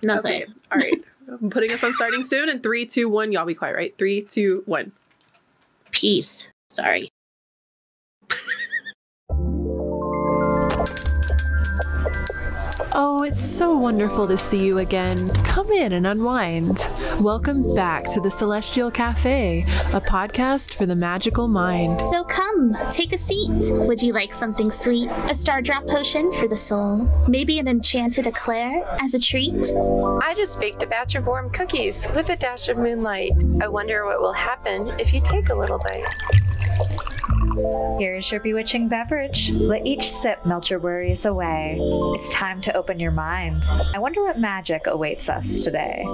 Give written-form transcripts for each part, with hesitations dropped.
Nothing. Okay. All right. I'm putting us on starting soon. In 3, 2, 1. Y'all be quiet, right? 3, 2, 1. Peace. Sorry. Oh, it's so wonderful to see you again. Come in and unwind. Welcome back to the Celestial Cafe, a podcast for the magical mind. So come, take a seat. Would you like something sweet? A star drop potion for the soul? Maybe an enchanted eclair as a treat? I just baked a batch of warm cookies with a dash of moonlight. I wonder what will happen if you take a little bite. Here's your bewitching beverage. Let each sip melt your worries away. It's time to open your mind. I wonder what magic awaits us today.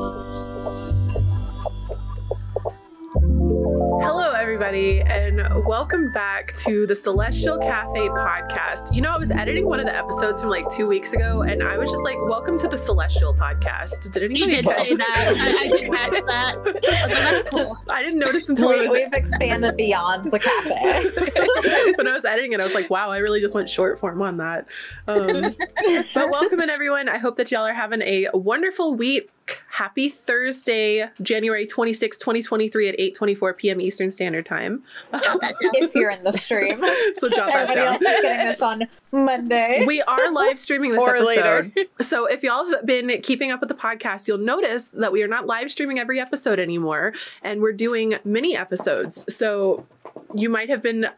Hello, everybody, and welcome back to the Celestial Cafe podcast. You know, I was editing one of the episodes from like 2 weeks ago, and I was just like, welcome to the Celestial podcast. Did anybody You did say that. I did catch that. I was like, that's cool. I didn't notice until We've expanded beyond the cafe. When I was editing it, I was like, wow, I really just went short form on that. But welcome in, everyone. I hope that y'all are having a wonderful week. Happy Thursday, January 26, 2023 at 8:24 p.m. Eastern Standard Time. If you're in the stream. So jot that Everybody down. else is getting this on Monday. We are live streaming this Or episode. later. So if y'all have been keeping up with the podcast, you'll notice that we are not live streaming every episode anymore, and we're doing mini episodes. So you might have been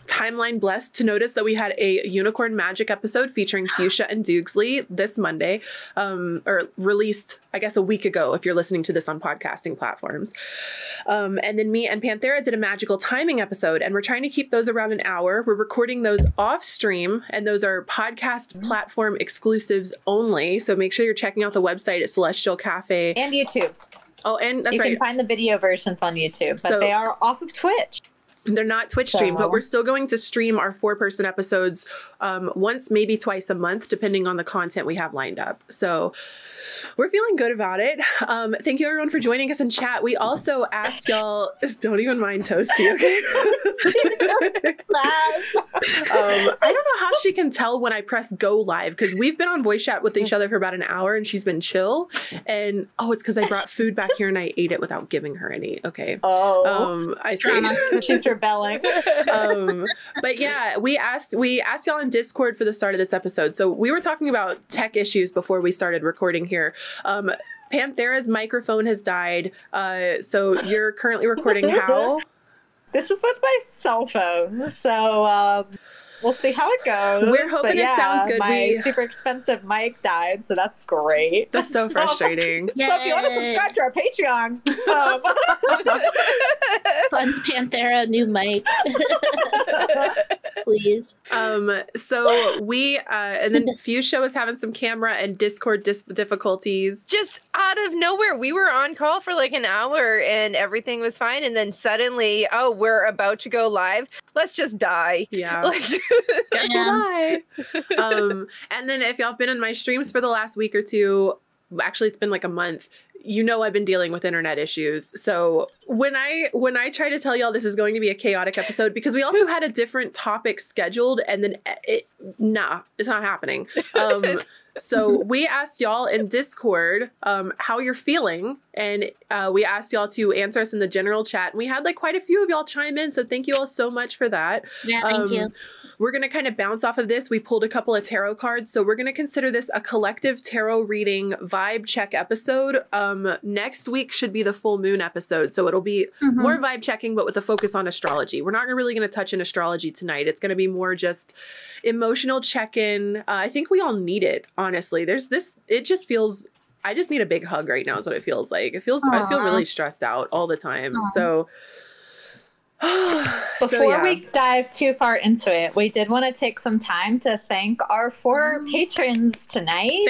timeline blessed to notice that we had a Unicorn Magic episode featuring Fuchsia and Doogsley this Monday, or released, I guess, a week ago if you're listening to this on podcasting platforms. And then me and Panthera did a magical timing episode, and we're trying to keep those around an hour. We're recording those off stream, and those are podcast platform exclusives only. So make sure you're checking out the website at Celestial Cafe. And YouTube. Oh, and that's you right. can find the video versions on YouTube, but So- they are off of Twitch. They're not Twitch streamed, but we're still going to stream our 4-person episodes once, maybe twice a month, depending on the content we have lined up. So we're feeling good about it. Thank you, everyone, for joining us in chat. We also asked y'all, don't even mind Toasty, okay? I don't know how she can tell when I press go live, because we've been on voice chat with each other for about an hour, and she's been chill. And, it's because I brought food back here and I ate it without giving her any. Okay. I see. She's rebelling. But yeah, we asked y'all in Discord for the start of this episode. So we were talking about tech issues before we started recording here. Panthera's microphone has died. So you're currently recording how? This is with my cell phone, so we'll see how it goes. We're hoping it sounds good. My super expensive mic died, so that's great. That's so frustrating. So if you want to subscribe to our Patreon, Fund Panthera new mic. Please. So we and then Fuchsia was having some camera and Discord difficulties. Just out of nowhere, we were on call for like an hour and everything was fine. And then suddenly, we're about to go live. Let's just die. Yeah. Like, Guess why? And then if y'all have been in my streams for the last week or two, actually it's been like a month, I've been dealing with internet issues. So when I try to tell y'all this is going to be a chaotic episode, because we also had a different topic scheduled, and then it's not happening. So we asked y'all in Discord how you're feeling, and we asked y'all to answer us in the general chat. And we had like quite a few of y'all chime in, so thank you all so much for that. Yeah, thank you. We're going to kind of bounce off of this. We pulled a couple of tarot cards, so we're going to consider this a collective tarot reading vibe check episode. Next week should be the full moon episode, so it'll be more vibe checking, but with a focus on astrology. We're not really going to touch on astrology tonight. It's going to be more just emotional check-in. I think we all need it, honestly. It just feels, I just need a big hug right now is what it feels like. I feel really stressed out all the time. So before we dive too far into it, we did want to take some time to thank our 4 patrons tonight.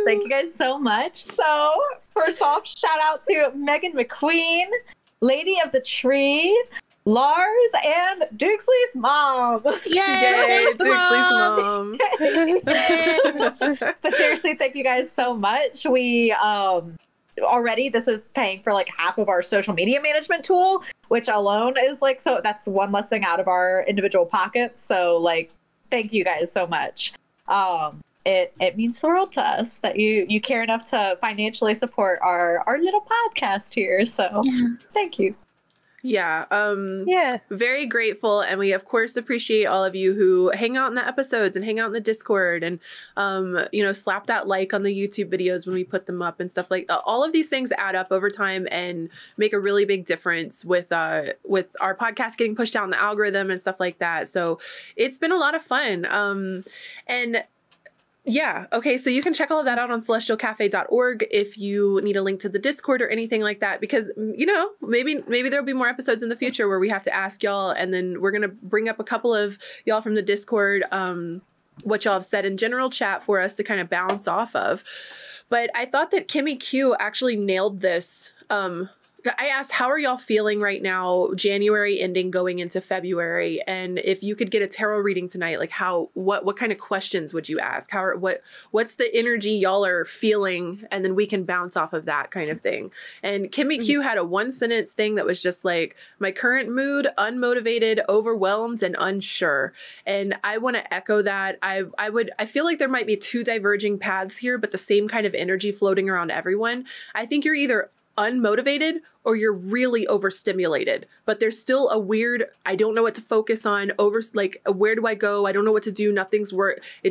Thank you guys so much. So first off, shout out to Megan McQueen, Lady of the Tree, Lars, and Doogsley's mom. Yay, Doogsley's mom. But seriously, thank you guys so much. We already, this is paying for like half of our social media management tool, which alone is like, so that's one less thing out of our individual pockets. So like, thank you guys so much. it means the world to us that you care enough to financially support our little podcast here. So thank you. Yeah. Very grateful. And we, of course, appreciate all of you who hang out in the episodes and hang out in the Discord and, slap that like on the YouTube videos when we put them up and stuff like that. All of these things add up over time and make a really big difference with our podcast getting pushed out in the algorithm and stuff like that. So it's been a lot of fun. Yeah. Okay. So you can check all of that out on celestialcafe.org if you need a link to the Discord or anything like that, because, maybe there'll be more episodes in the future where we have to ask y'all. And then we're going to bring up a couple of y'all from the Discord, what y'all have said in general chat for us to kind of bounce off of. But I thought that Kimmy Q actually nailed this. I asked, how are y'all feeling right now, January ending going into February? And if you could get a tarot reading tonight, like what kind of questions would you ask? What's the energy y'all are feeling? And then we can bounce off of that kind of thing. And Kimmy Q had a 1-sentence thing that was just like, my current mood, unmotivated, overwhelmed, and unsure. And I want to echo that. I feel like there might be 2 diverging paths here, but the same kind of energy floating around everyone. I think you're either unmotivated or you're really overstimulated, but there's still a weird, I don't know what to focus on, where do I go? I don't know what to do. Nothing's work. I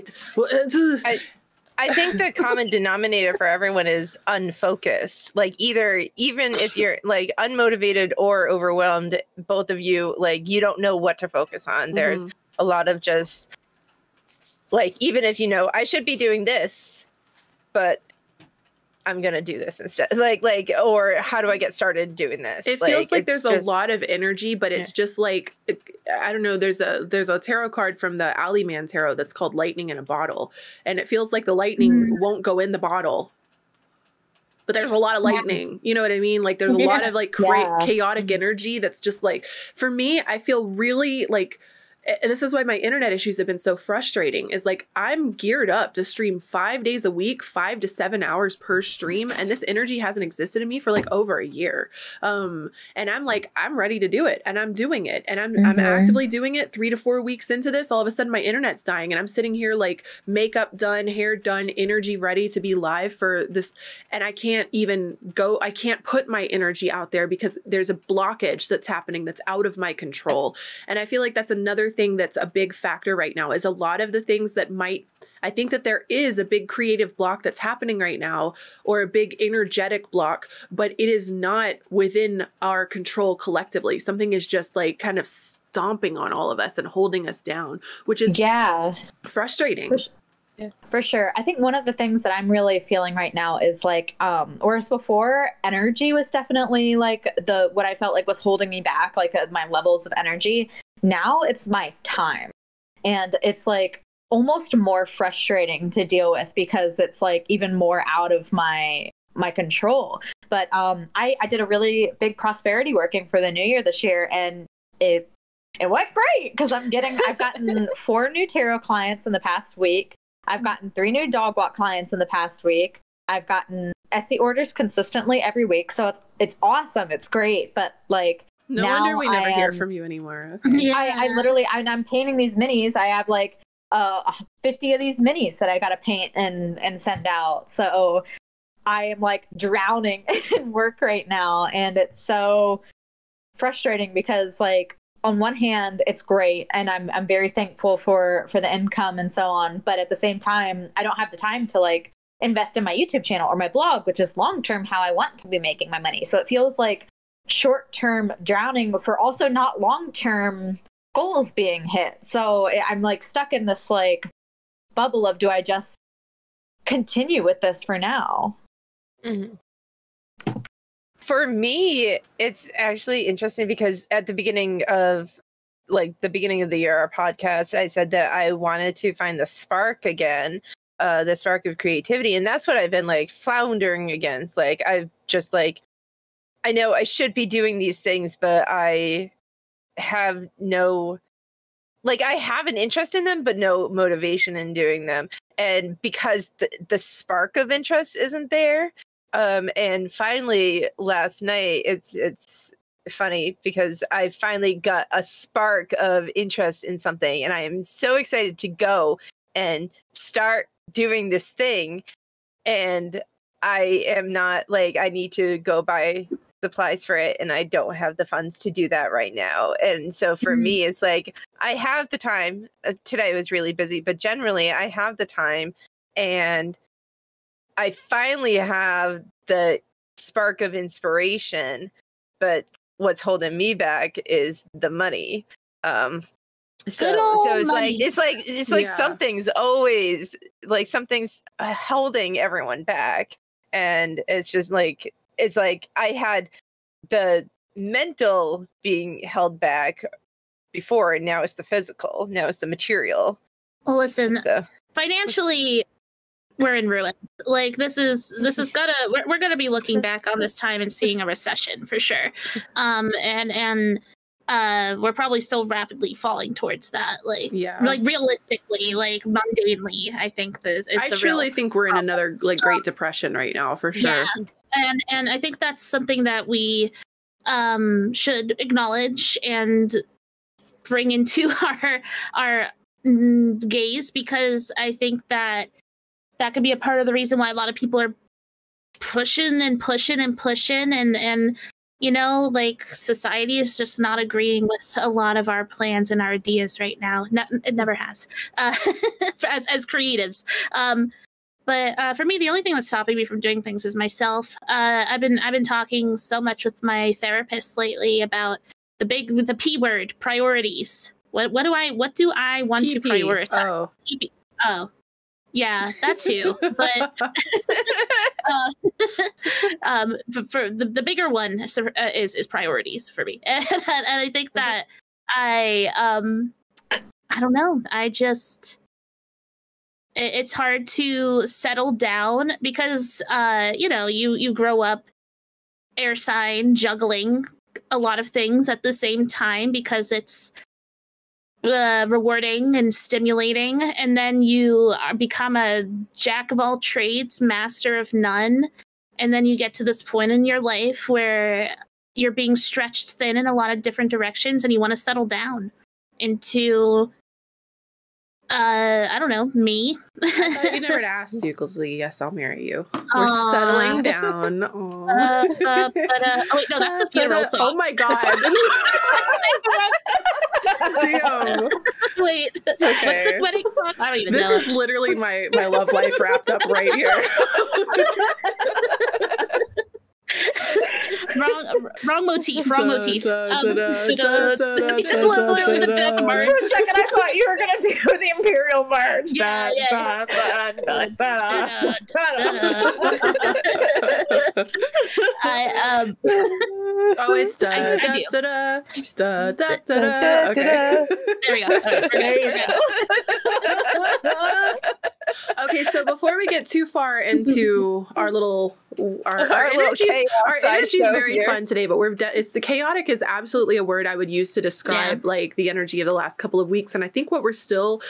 think the common denominator for everyone is unfocused. Like even if you're like unmotivated or overwhelmed, both of you, like you don't know what to focus on. There's a lot of just like, even if I should be doing this, but I'm going to do this instead. Or how do I get started doing this? It feels like there's a lot of energy, but it's just like, I don't know. There's a tarot card from the Alleyman Tarot that's called Lightning in a Bottle. And it feels like the lightning won't go in the bottle, but there's a lot of lightning. You know what I mean? Like there's a lot of like chaotic energy. That's just like, for me, I feel really like, and this is why my internet issues have been so frustrating, is like I'm geared up to stream 5 days a week, 5 to 7 hours per stream. And this energy hasn't existed in me for like over a year. And I'm like, I'm ready to do it and I'm doing it. And I'm actively doing it. 3 to 4 weeks into this, all of a sudden my internet's dying and I'm sitting here like makeup done, hair done, energy ready to be live for this. And I can't even I can't put my energy out there because there's a blockage that's happening that's out of my control. And I feel like that's another thing that's a big factor right now, is a lot of the things that I think that there is a big creative block that's happening right now, or a big energetic block, but it is not within our control collectively. Something is just like kind of stomping on all of us and holding us down, which is frustrating. For sure. I think one of the things that I'm really feeling right now is like, whereas before energy was definitely like what I felt like was holding me back, like my levels of energy. Now it's my time. And it's like almost more frustrating to deal with because it's like even more out of my control. But I did a really big prosperity working for the new year this year, and it went great because I've gotten 4 new tarot clients in the past week. I've gotten 3 new dog walk clients in the past week. I've gotten Etsy orders consistently every week. So it's awesome. It's great. But like, no wonder we never hear from you anymore. Okay. Yeah. I literally, I'm painting these minis. I have like 50 of these minis that I got to paint and send out. So I am like drowning in work right now. And it's so frustrating because like, on one hand, it's great. And I'm very thankful for the income and so on. But at the same time, I don't have the time to like invest in my YouTube channel or my blog, which is long-term how I want to be making my money. So it feels like short-term drowning for also not long-term goals being hit. So I'm like stuck in this like bubble of, do I just continue with this for now? Mm-hmm. For me, it's actually interesting because at the beginning of the year, our podcast, I said that I wanted to find the spark again, the spark of creativity. And that's what I've been like floundering against. Like, I've just like, I know I should be doing these things, but I have no, like, I have an interest in them, but no motivation in doing them. And because the spark of interest isn't there. And finally last night, it's funny because I finally got a spark of interest in something, and I am so excited to go and start doing this thing, and I am not like, I need to go buy supplies for it, and I don't have the funds to do that right now. And so for me, it's like, I have the time. Today was really busy, but generally I have the time, and I finally have the spark of inspiration, but what's holding me back is the money. So it's money. it's like something's always like, something's holding everyone back. And it's just like, it's like I had the mental being held back before, and now it's the physical, now it's the material. Well, listen, So financially, we're in ruin. Like, this is we're gonna be looking back on this time and seeing a recession for sure. And we're probably still rapidly falling towards that. Like realistically, like mundanely, I think it's I truly think we're in another like Great Depression right now for sure. Yeah. And I think that's something that we should acknowledge and bring into our gaze, because I think that could be a part of the reason why a lot of people are pushing and you know, like, society is just not agreeing with a lot of our plans and our ideas right now. It never has, as creatives. But for me, the only thing that's stopping me from doing things is myself. I've been talking so much with my therapist lately about the P word, priorities. What do I want to prioritize? Oh, yeah, that too. But for the bigger one is priorities for me, and I think that I don't know. It's hard to settle down because you grow up air sign, juggling a lot of things at the same time because it's rewarding and stimulating, and then you become a jack of all trades, master of none, and then you get to this point in your life where you're being stretched thin in a lot of different directions, and you want to settle down into I don't know, me. I thought you never asked Doogsley. Yes, I'll marry you. We're settling down. But oh wait, no, that's the funeral song. Oh my god. Damn. Wait, okay. What's the wedding song? I don't even know. This is literally my love life wrapped up right here. Wrong motif. For a second, I thought you were gonna do the Imperial March. Yeah. Oh, it's da da da da da da. Okay. There we go. There you go. Okay, so before we get too far into our energy is very fun today, but it's the chaotic is absolutely a word I would use to describe like the energy of the last couple of weeks, and I think what we're still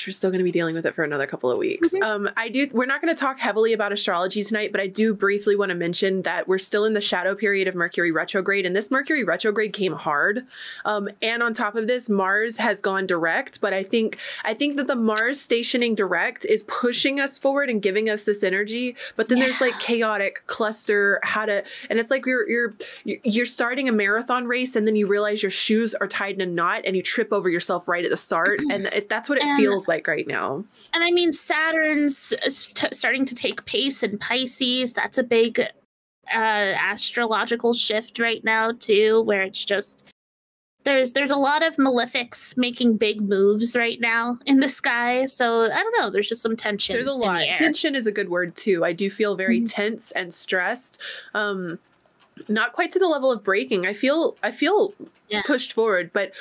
we're still going to be dealing with it for another couple of weeks. We're not going to talk heavily about astrology tonight, but I do briefly want to mention that we're still in the shadow period of Mercury retrograde, and this Mercury retrograde came hard. And on top of this, Mars has gone direct, but I think that the Mars stationing direct is pushing us forward and giving us this energy. But then there's like chaotic cluster, and it's like you're starting a marathon race, and then you realize your shoes are tied in a knot, and you trip over yourself right at the start, and that's what it feels like right now. And I mean, Saturn's starting to take pace in Pisces. That's a big astrological shift right now too, where it's just there's a lot of malefics making big moves right now in the sky. So I don't know, there's just some tension. There's a lot. Tension is a good word too. I do feel very tense and stressed. Not quite to the level of breaking. I feel pushed forward, but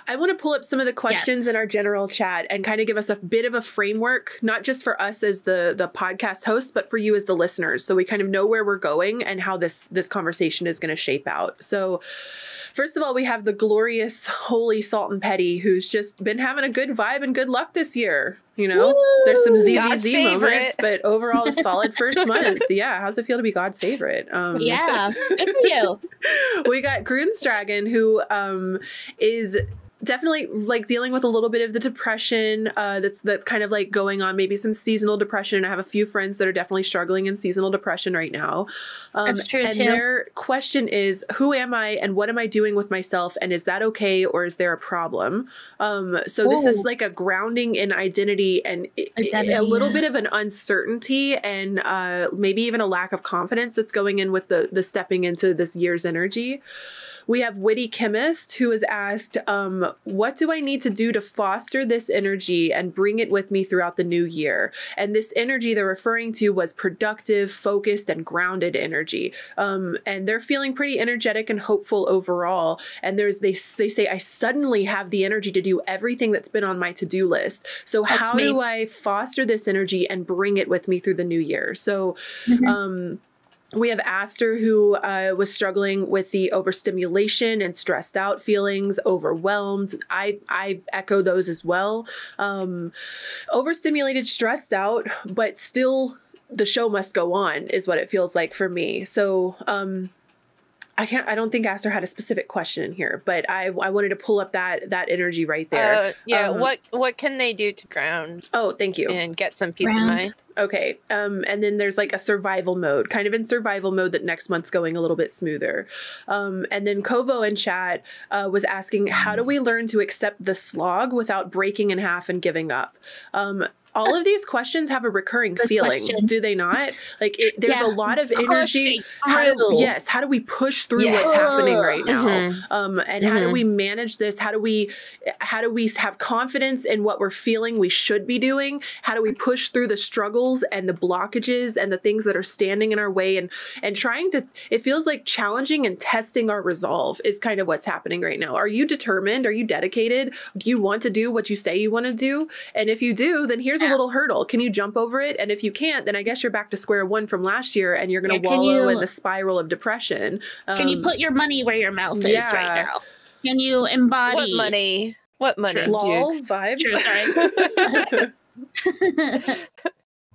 I want to pull up some of the questions in our general chat and kind of give us a bit of a framework, not just for us as the podcast hosts, but for you as the listeners, so we kind of know where we're going and how this conversation is going to shape out. So first of all, we have the glorious Holy Salt and Petty, who's just been having a good vibe and good luck this year. You know, woo! There's some ZZZ moments, but overall a solid first month. Yeah. How's it feel to be God's favorite? Yeah. Good for you. We got Groon's Dragon, who is definitely like dealing with a little bit of the depression that's kind of like going on, maybe some seasonal depression. I have a few friends that are definitely struggling in seasonal depression right now. That's true and too. their question is, who am I and what am I doing with myself? And is that okay? Or is there a problem? So this is like a grounding in identity and a little bit of an uncertainty and maybe even a lack of confidence that's going in with the stepping into this year's energy. We have Witty Chemist, who has asked, what do I need to do to foster this energy and bring it with me throughout the new year? And this energy they're referring to was productive, focused, and grounded energy. And they're feeling pretty energetic and hopeful overall. And they say, I suddenly have the energy to do everything that's been on my to-do list. So how do I foster this energy and bring it with me through the new year? So, we have Aster, who was struggling with the overstimulation and stressed out feelings, overwhelmed. I echo those as well. Overstimulated, stressed out, but still the show must go on is what it feels like for me. So I don't think Aster had a specific question in here, but I wanted to pull up that energy right there. What can they do to ground? Oh, thank you. And get some peace of mind. Okay. And then there's like a survival mode, kind of in survival mode that next month's going a little bit smoother. And then Kovo in chat was asking, how do we learn to accept the slog without breaking in half and giving up? All of these questions have a recurring feeling, do they not? Like there's a lot of energy. How do we push through what's happening right now? And how do we manage this? How do we have confidence in what we're feeling we should be doing? How do we push through the struggles and the blockages and the things that are standing in our way and trying to, it feels like challenging and testing our resolve is kind of what's happening right now. Are you determined? Are you dedicated? Do you want to do what you say you want to do? And if you do, then here's a little hurdle. Can you jump over it? And if you can't, then I guess you're back to square one from last year and you're going to wallow in the spiral of depression. Can you put your money where your mouth is right now? Can you embody what money? Lol vibes. True, sorry.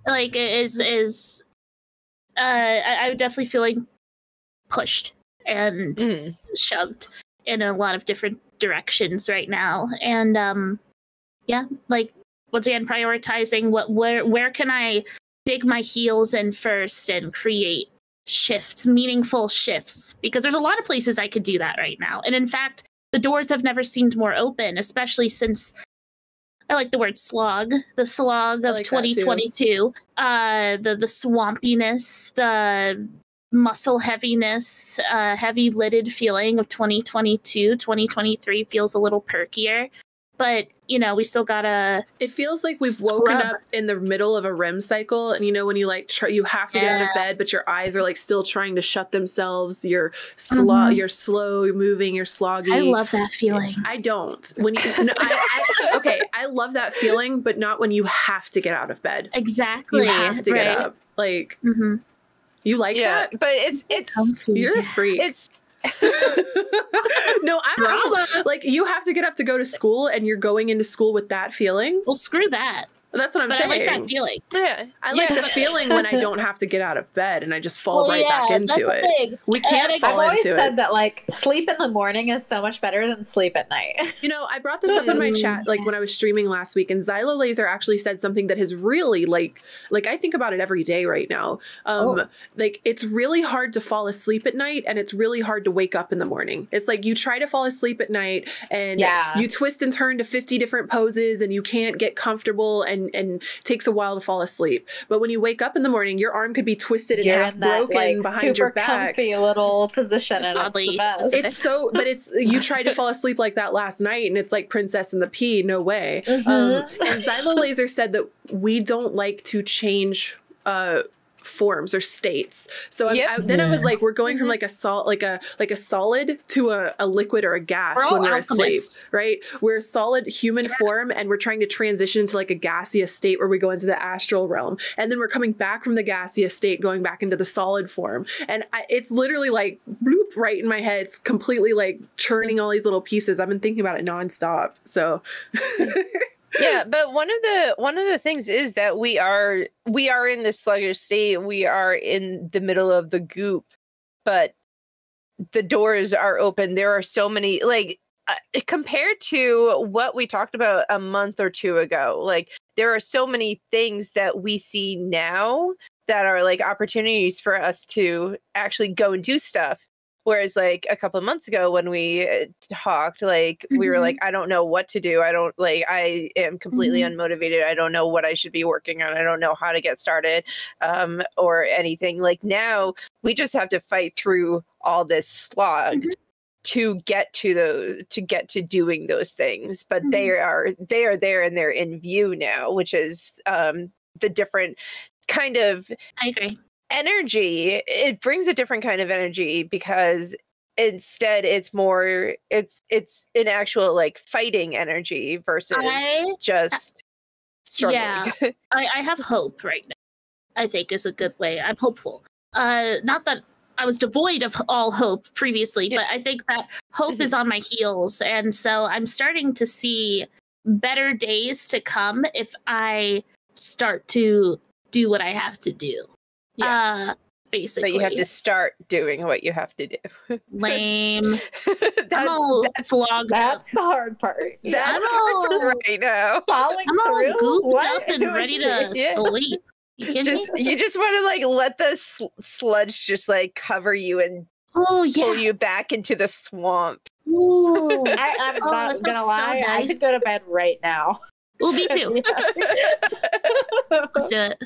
Like I'm definitely feeling pushed and shoved in a lot of different directions right now. And like once again, prioritizing where can I dig my heels in first and create shifts, meaningful shifts, because there's a lot of places I could do that right now. And in fact, the doors have never seemed more open, especially since I like the word slog, the slog of 2022, the swampiness, the muscle heaviness, heavy lidded feeling of 2022. 2023 feels a little perkier. But, we still gotta... It feels like we've woken up in the middle of a REM cycle. And, when you like, you have to get out of bed, but your eyes are like still trying to shut themselves. You're you're slow moving, you're sloggy. I love that feeling. I don't. When you... I love that feeling, but not when you have to get out of bed. Exactly. You have to get up. Like, you like that? But it's comfy. You're a freak. It's... No, I'm like, you have to get up to go to school and you're going into school with that feeling. Well, screw that. That's what I'm saying. I like that feeling. Yeah. I like the feeling when I don't have to get out of bed and I just fall back into it. We can't fall into it. I've always said that like sleep in the morning is so much better than sleep at night. I brought this up in my chat like when I was streaming last week, and Xylo Laser actually said something that has really like I think about it every day right now. Like it's really hard to fall asleep at night and it's really hard to wake up in the morning. It's like you try to fall asleep at night and you twist and turn to 50 different poses and you can't get comfortable and it takes a while to fall asleep. But when you wake up in the morning, your arm could be twisted and half broken behind your back. Comfy little position, and it's the best. It's so, but you tried to fall asleep like that last night, and it's like Princess and the Pea. No way. And Xylo Laser said that we don't like to change forms or states. So then I was like, we're going from like a solid to a liquid or a gas when we're asleep, right? We're a solid human form and we're trying to transition to like a gaseous state where we go into the astral realm, and then we're coming back from the gaseous state going back into the solid form, and it's literally like bloop right in my head. It's completely like churning all these little pieces. I've been thinking about it nonstop. So Yeah, but one of the things is that we are in this sluggish state. We are in the middle of the goop, but the doors are open. There are so many, like, compared to what we talked about a month or two ago, like there are so many things that we see now that are like opportunities for us to actually go and do stuff. Whereas like a couple of months ago when we talked, like we were like, I don't know what to do. I am completely unmotivated. I don't know what I should be working on. I don't know how to get started or anything. Like now we just have to fight through all this slog to get to doing those things. But they are there and they're in view now, which is the different kind of, I agree, energy. It brings a different kind of energy because instead it's more it's an actual like fighting energy versus just struggling. Yeah, I have hope right now, I think is a good way. I'm hopeful. Not that I was devoid of all hope previously, but I think that hope is on my heels, and so I'm starting to see better days to come if I start to do what I have to do. Basically. But you have to start doing what you have to do. Lame. I'm all flogged up. That's the hard part. That's the hard part right now. I'm all gooped up and ready to sleep. You just want to like let the sludge just like cover you and pull you back into the swamp. Ooh. I'm not gonna lie. I could go to bed right now. Ooh, me too. Let's do it.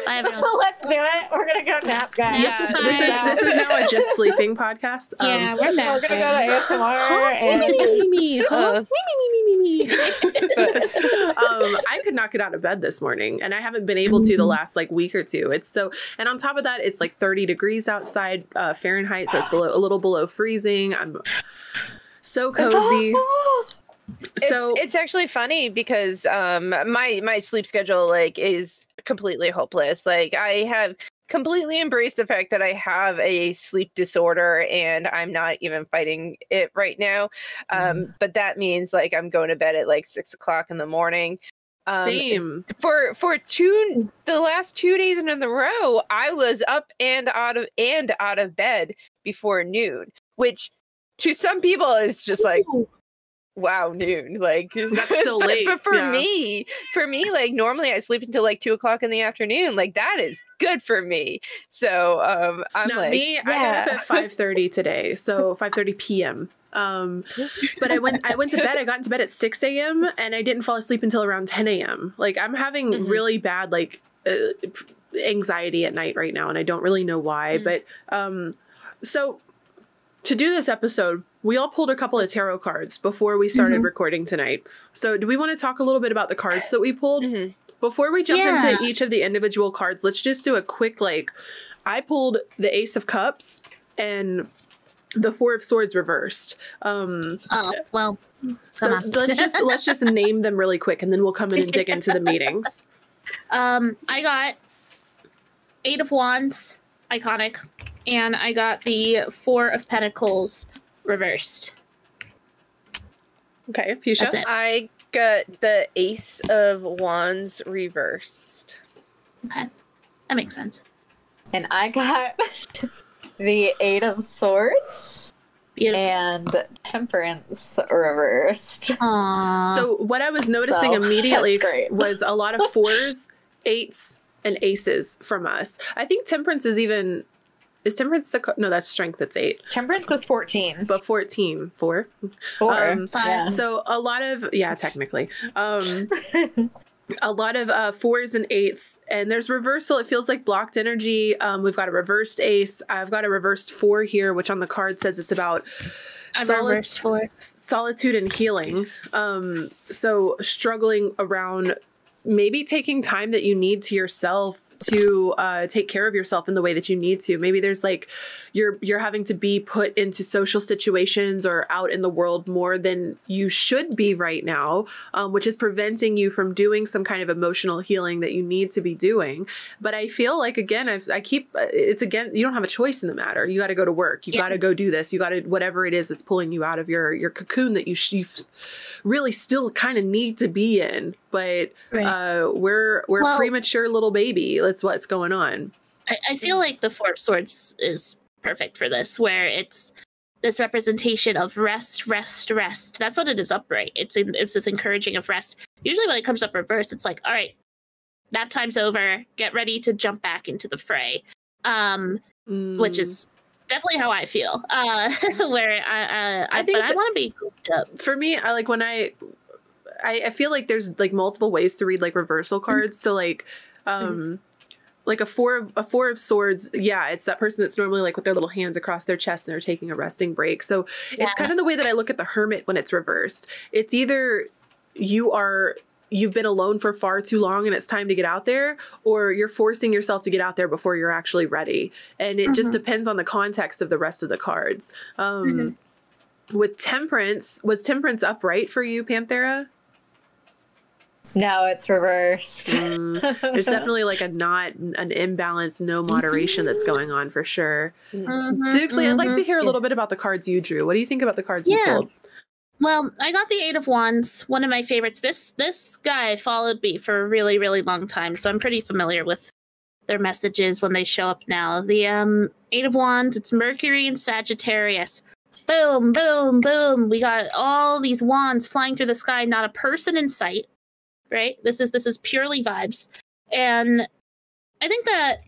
Let's do it. We're gonna go nap, guys. Yeah, this is now a just sleeping podcast. Yeah, we're gonna go to ASMR and I could not get out of bed this morning, and I haven't been able to the last like week or two. It's so, and on top of that, it's like 30 degrees outside Fahrenheit, so it's a little below freezing. I'm so cozy. So it's actually funny because my sleep schedule like is completely hopeless. Like I have completely embraced the fact that I have a sleep disorder and I'm not even fighting it right now. But that means like I'm going to bed at like 6 o'clock in the morning. Same. For the last 2 days in a row, I was up and out of bed before noon, which to some people is just like, wow, noon, like that's still late. But for me, like normally I sleep until like 2 o'clock in the afternoon. Like that is good for me. So I'm not like, me. I got up at 5:30 today, so 5:30 p.m. But I went to bed. I got into bed at 6 a.m. and I didn't fall asleep until around 10 a.m. Like I'm having really bad like anxiety at night right now, and I don't really know why. But so to do this episode, we all pulled a couple of tarot cards before we started recording tonight. So do we want to talk a little bit about the cards that we pulled? Before we jump into each of the individual cards, let's just do a quick, like, I pulled the Ace of Cups and the Four of Swords reversed. So let's just name them really quick, and then we'll come in and dig into the meetings. I got Eight of Wands, iconic, and I got the Four of Pentacles reversed. Okay, Fuchsia. I got the Ace of Wands reversed. Okay, that makes sense. And I got the Eight of Swords. Beautiful. And Temperance reversed. Aww. So what I was noticing immediately was a lot of 4s, 8s, and aces from us. I think Temperance is even... Is Temperance no, that's Strength, that's 8. Temperance is 14. But 14. 4? 4. So a lot of... Yeah, technically. A lot of 4s and 8s. And there's reversal. It feels like blocked energy. We've got a reversed ace. I've got a reversed 4 here, which on the card says it's about... reversed 4. Solitude and healing. So struggling around maybe taking time that you need to yourself to take care of yourself in the way that you need to. Maybe there's like you're having to be put into social situations or out in the world more than you should be right now, which is preventing you from doing some kind of emotional healing that you need to be doing. But I feel like, again, it's again, you don't have a choice in the matter. You got to go to work. You got to go do this. You got to, whatever it is that's pulling you out of your cocoon that you really still kind of need to be in. But we're premature little baby. That's what's going on. I feel like the Four of Swords is perfect for this, where it's this representation of rest, rest, rest. That's what it is upright. It's this encouraging of rest. Usually when it comes up reverse, it's like, all right, nap time's over. Get ready to jump back into the fray. Which is definitely how I feel. Where I want to be cooped up. For me, I like when I feel like there's like multiple ways to read like reversal cards. So like like a four of swords, yeah, it's that person that's normally like with their little hands across their chest and they're taking a resting break. So it's kind of the way that I look at the hermit when it's reversed. It's either you've been alone for far too long and it's time to get out there, or you're forcing yourself to get out there before you're actually ready. And it just depends on the context of the rest of the cards. With temperance, was temperance upright for you, Panthera? No, it's reversed. There's definitely like an imbalance, no moderation that's going on for sure. Doogsley, I'd like to hear a little bit about the cards you drew. What do you think about the cards you pulled? Well, I got the 8 of Wands, one of my favorites. This guy followed me for a really, really long time, so I'm pretty familiar with their messages when they show up now. The 8 of Wands, it's Mercury and Sagittarius. Boom, boom, boom. We got all these wands flying through the sky, not a person in sight. Right? This is purely vibes. And I think that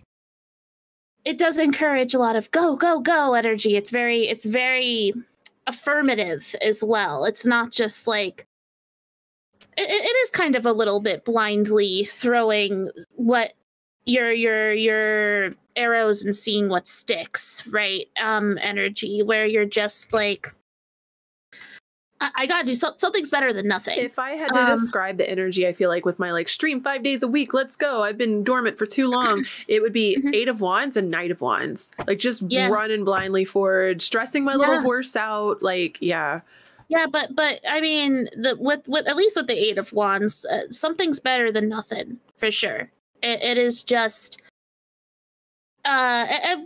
it does encourage a lot of go, go, go energy. It's very affirmative as well. It's not just like it is kind of a little bit blindly throwing what your arrows and seeing what sticks, right? Energy where you're just like, I gotta do something's better than nothing. If I had to describe the energy, I feel like with my like stream 5 days a week, let's go. I've been dormant for too long. It would be 8 of Wands and Knight of Wands. Like just running blindly forward, stressing my little horse out. Like, yeah. Yeah, but I mean, with at least with the 8 of Wands, something's better than nothing for sure. It is just.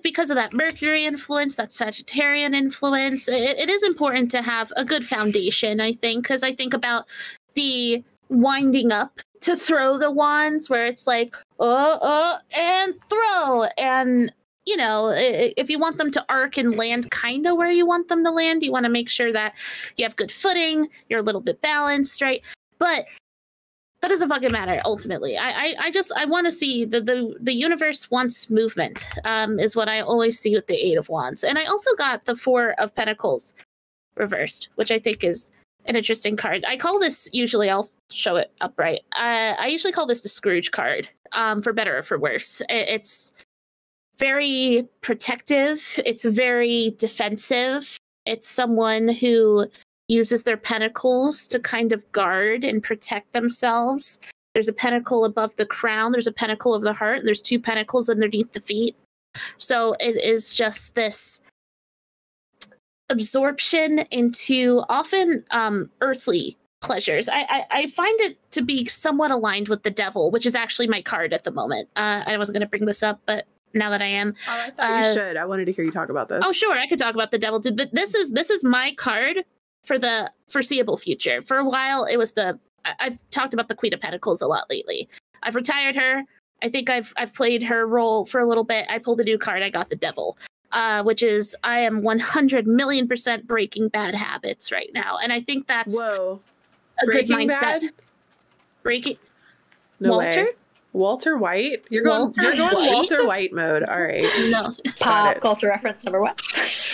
Because of that Mercury influence, that Sagittarian influence, it is important to have a good foundation, I think, because I think about the winding up to throw the wands where it's like, and throw. And, you know, if you want them to arc and land kind of where you want them to land, you want to make sure that you have good footing, you're a little bit balanced, right? But that doesn't fucking matter ultimately. I want to see the universe wants movement, is what I always see with the 8 of Wands. And I also got the 4 of Pentacles reversed, which I think is an interesting card. I call this, usually I'll show it upright. I usually call this the Scrooge card, for better or for worse. It's very protective. It's very defensive. It's someone who uses their pentacles to kind of guard and protect themselves. There's a pentacle above the crown. There's a pentacle of the heart. And there's 2 pentacles underneath the feet. So it is just this absorption into often earthly pleasures. I find it to be somewhat aligned with the devil, which is actually my card at the moment. I wasn't going to bring this up, but now that I am. Oh, I thought you should. I wanted to hear you talk about this. Oh, sure. I could talk about the devil. Dude, this is my card for the foreseeable future. For a while, it was I've talked about the Queen of Pentacles a lot lately. I've retired her. I think I've played her role for a little bit. I pulled a new card. I got the devil, which is I am 100,000,000% breaking bad habits right now. And I think that's a good mindset. Bad? Breaking. No Walter? Way. Walter White? You're going Walter White mode. All right. No. Pop culture reference number 1.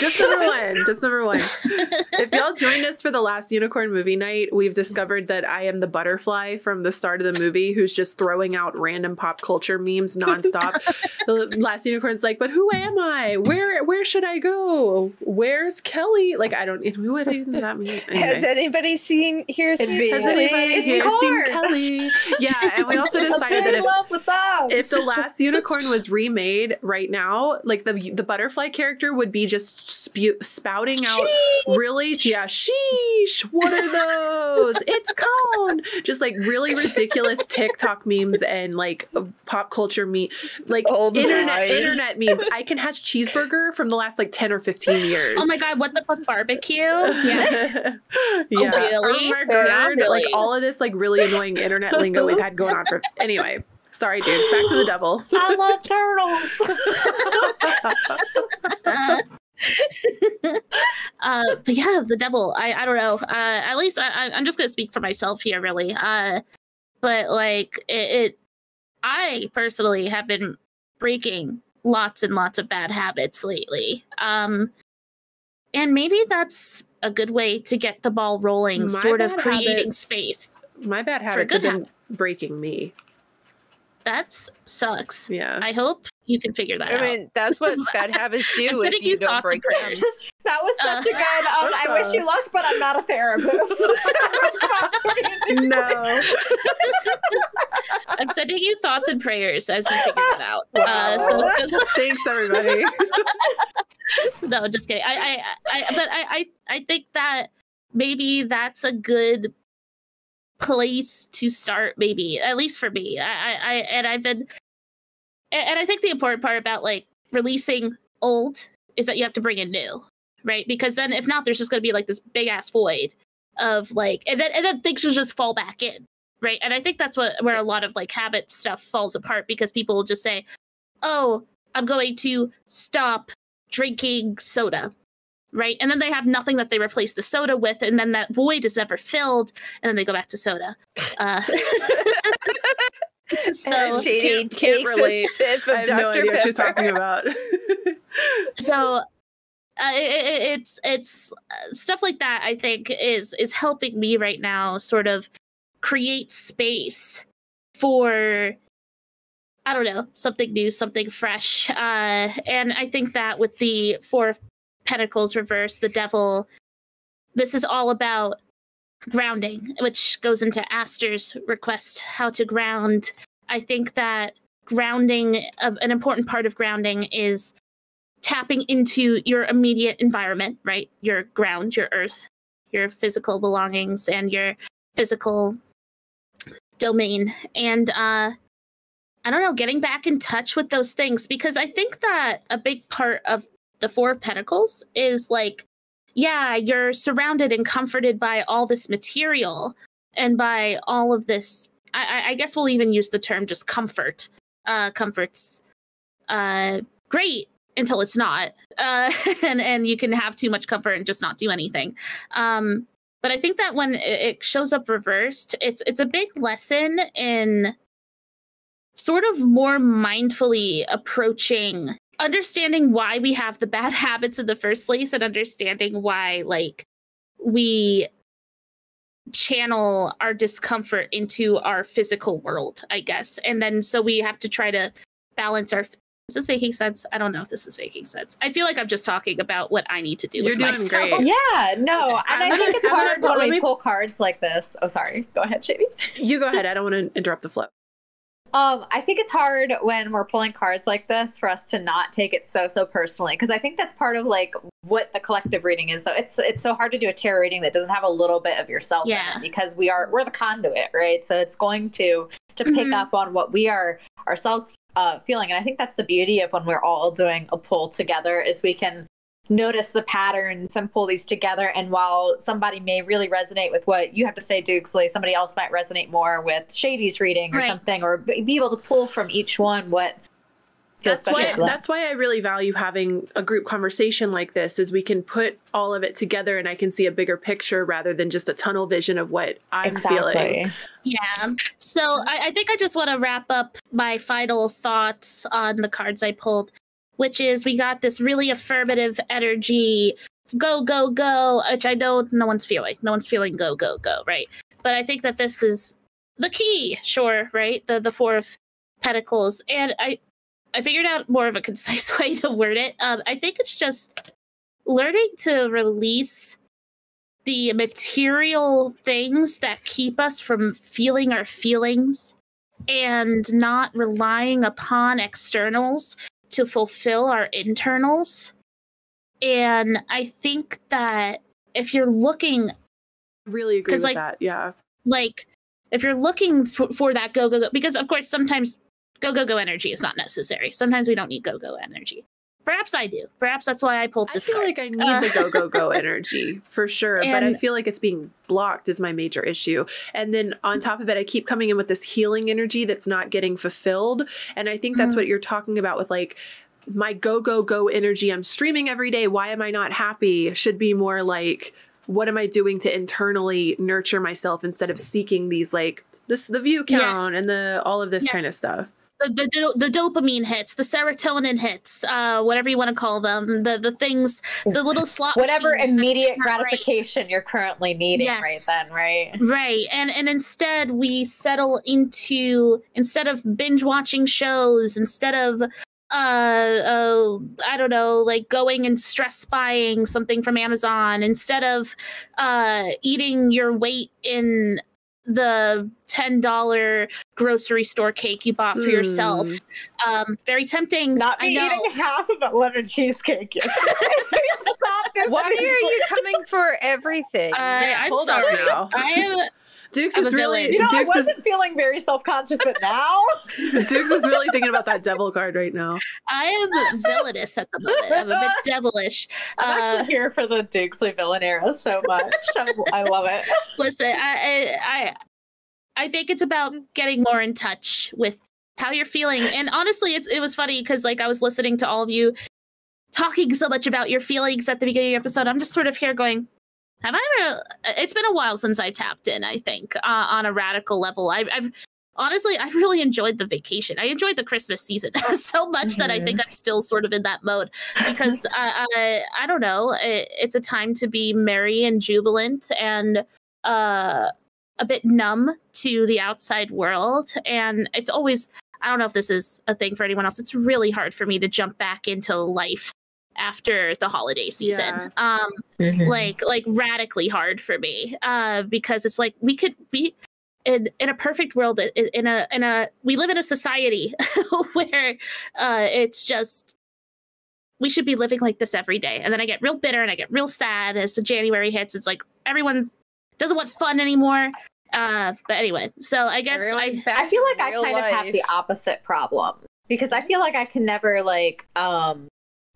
Just number one. If y'all joined us for the last Unicorn movie night, we've discovered that I am the butterfly from the start of the movie who's just throwing out random pop culture memes nonstop. The last Unicorn's like, but who am I? Where should I go? Where's Kelly? Like, I don't know what that means. Anyway. Has anybody seen here seen Kelly? Yeah, and we also decided that if the last Unicorn was remade right now, like the butterfly character would be just spouting out really, sheesh, what are those? It's cone. Just like really ridiculous TikTok memes and like pop culture like internet memes. Icon has cheeseburger from the last like 10 or 15 years. Oh my god, what the fuck barbecue? Yeah. Yeah. Oh, really? Oh my god. Really? Like all of this like really annoying internet lingo we've had going on for anyway. Sorry, dudes. Back to the devil. I love turtles. But yeah, the devil. I don't know. At least I'm just gonna speak for myself here, really. But like I personally have been breaking lots and lots of bad habits lately. And maybe that's a good way to get the ball rolling, sort of creating space. My bad habits have been breaking me. That sucks. Yeah. I hope you can figure that out. I mean, that's what bad habits do if you don't break them. That was such a good, I wish you luck, but I'm not a therapist. No. I'm sending you thoughts and prayers as you figure it out. Wow. Thanks, everybody. No, just kidding. I think that maybe that's a good place to start, maybe, at least for me. I think the important part about like releasing old is that you have to bring in new, right? Because then if not, there's just going to be like this big ass void of like, and then things will just fall back in, right? And I think that's where a lot of like habit stuff falls apart, because people will just say, oh, I'm going to stop drinking soda, right? And then they have nothing that they replace the soda with, and then that void is never filled, and then they go back to soda. So Shady can't relate. A sip of I have no Dr. idea what you're Pepper. talking about. So it's stuff like that, I think, is helping me right now sort of create space for, I don't know, something new, something fresh. And I think that with the Four of Pentacles reverse, the devil, this is all about grounding, which goes into Aster's request, how to ground. I think that grounding, an important part of grounding is tapping into your immediate environment, right? Your ground, your earth, your physical belongings, and your physical domain. And I don't know, getting back in touch with those things, because I think that a big part of the Four of Pentacles is like, yeah, you're surrounded and comforted by all this material and by all of this. I guess we'll even use the term just comfort. Comfort's great until it's not. And you can have too much comfort and just not do anything. But I think that when it shows up reversed, it's a big lesson in sort of more mindfully approaching, understanding why we have the bad habits in the first place, and understanding why, like, we channel our discomfort into our physical world, I guess. And then so we have to try to balance our... Is this making sense? I don't know if this is making sense. I feel like I'm just talking about what I need to do. You're with doing myself. great. Yeah, no. And I think it's hard when we me pull cards like this. Oh, sorry. Go ahead, Shady. You go ahead. I don't want to interrupt the flow. I think it's hard when we're pulling cards like this for us to not take it so personally, because I think that's part of like what the collective reading is, though. It's so hard to do a tarot reading that doesn't have a little bit of yourself in it, because we're the conduit, right? So it's going to pick up on what we are ourselves feeling. And I think that's the beauty of when we're all doing a pull together, is we can notice the patterns and pull these together. And while somebody may really resonate with what you have to say, Doogsley, somebody else might resonate more with Shady's reading or something, or be able to pull from each one what feels special to them. That's why I really value having a group conversation like this, is we can put all of it together and I can see a bigger picture rather than just a tunnel vision of what I'm feeling. Yeah. So I think I just want to wrap up my final thoughts on the cards I pulled, which is we got this really affirmative energy, go, go, go, which I know no one's feeling. No one's feeling go, go, go, right? But I think that this is the key, sure, right? The Four of Pentacles. And I figured out more of a concise way to word it. I think it's just learning to release the material things that keep us from feeling our feelings and not relying upon externals to fulfill our internals. And I think that if you're looking... Really agree with that, yeah. Like, if you're looking for that go, go, go, because of course sometimes go, go, go energy is not necessary. Sometimes we don't need go, go energy. Perhaps I do. Perhaps that's why I pulled this card. I feel like I need the go, go, go energy, for sure. But I feel like it's being blocked is my major issue. And then on top of it, I keep coming in with this healing energy that's not getting fulfilled. And I think that's what you're talking about with, like, my go energy I'm streaming every day, why am I not happy, should be more like, what am I doing to internally nurture myself instead of seeking these like the view count and the all of this kind of stuff. The dopamine hits, the serotonin hits, whatever you want to call them, the things, the little slot whatever immediate gratification you're currently needing right then, right. And instead we settle into, instead of binge watching shows, instead of I don't know, like going and stress buying something from Amazon, instead of eating your weight in the $10 grocery store cake you bought for yourself. Very tempting. Not me eating half of a lemon cheesecake. Stop this. Why are you coming for everything? I'm sorry. I am. Dukes is really. I wasn't feeling very self-conscious, but now Dukes is really thinking about that devil card right now. I am villainous at the moment. I'm a bit devilish. I'm actually here for the Doogsley villain era so much. I love it. Listen, I think it's about getting more in touch with how you're feeling. And honestly, it was funny because like I was listening to all of you talking so much about your feelings at the beginning of the episode. I'm just sort of here going, have I ever? It's been a while since I tapped in, I think, on a radical level. I've honestly, I really enjoyed the vacation. I enjoyed the Christmas season so much that I think I'm still sort of in that mode because I don't know. It's a time to be merry and jubilant and a bit numb to the outside world. And it's always, I don't know if this is a thing for anyone else. It's really hard for me to jump back into life after the holiday season. Like radically hard for me, because it's like we could be in a perfect world, we live in a society where it's just, we should be living like this every day. And then I get real bitter and I get real sad as the January hits. It's like everyone doesn't want fun anymore. But anyway, so I guess I feel like I kind of have the opposite problem because I feel like I can never like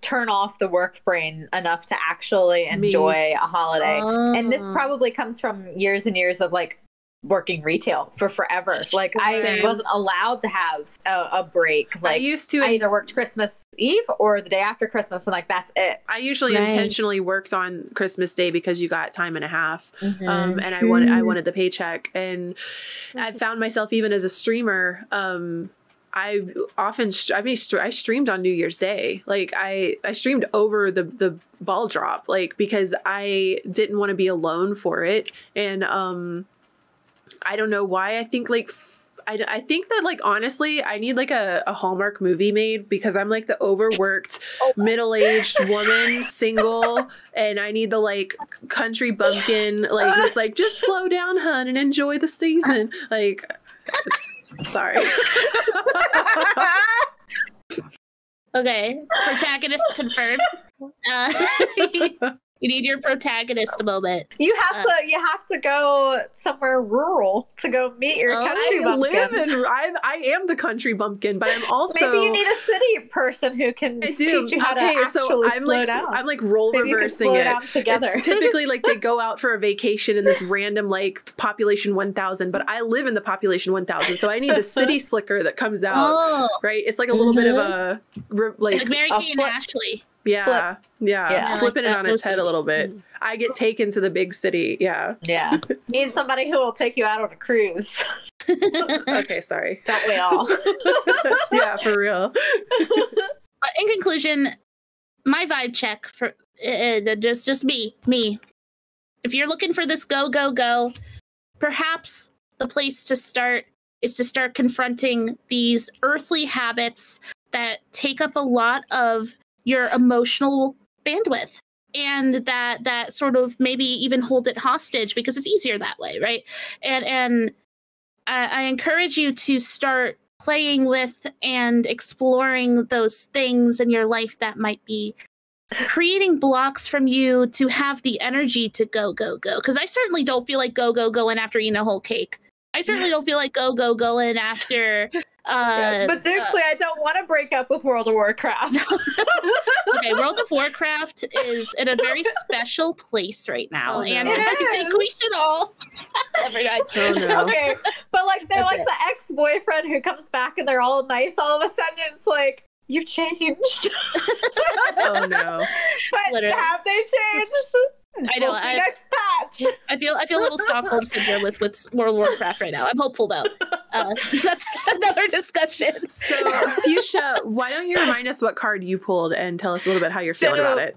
turn off the work brain enough to actually enjoy a holiday. And this probably comes from years and years of like working retail for forever. Like I wasn't allowed to have a break. Like I either worked Christmas Eve or the day after Christmas, and like that's it. I usually intentionally worked on Christmas Day because you got time and a half, and I wanted the paycheck. And I found myself even as a streamer. I streamed on New Year's Day. Like I streamed over the ball drop, like because I didn't want to be alone for it. And I don't know why. I think like I think that like honestly I need like a Hallmark movie made because I'm like the overworked middle-aged woman, single, and I need the like country bumpkin, like this like just slow down, hun, and enjoy the season. Like sorry. Okay, protagonist confirmed. You need your protagonist moment. You have to go somewhere rural to go meet your country bumpkin. I am the country bumpkin, but I'm also maybe you need a city person who can teach you how to actually slow down. I'm like role reversing it. Together. It's typically like they go out for a vacation in this random like population 1,000, but I live in the population 1,000, so I need the city slicker that comes out. Right? It's like a little bit of a like Mary Kay and Ashley. Yeah. Flipping it on its head a little bit. I get taken to the big city. Yeah. Need somebody who will take you out on a cruise. Okay, sorry. Don't we all? Yeah, for real. But in conclusion, my vibe check for just me. If you're looking for this go, perhaps the place to start is to start confronting these earthly habits that take up a lot of your emotional bandwidth, and that sort of maybe even hold it hostage because it's easier that way, right? And I encourage you to start playing with and exploring those things in your life that might be creating blocks from you to have the energy to go. Because I certainly don't feel like going after eating a whole cake. I certainly don't feel like going after. But Doogsley, I don't want to break up with World of Warcraft. Okay, World of Warcraft is in a very special place right now, and I think we should all. Okay, but like they're like the ex-boyfriend who comes back and they're all nice. All of a sudden, it's like You've changed. Oh no. But Literally. have they changed? I know. We'll see next patch. I feel a little Stockholm syndrome with World of Warcraft right now. I'm hopeful though. That's another discussion. So, Fuchsia, why don't you remind us what card you pulled and tell us a little bit how you're feeling about it?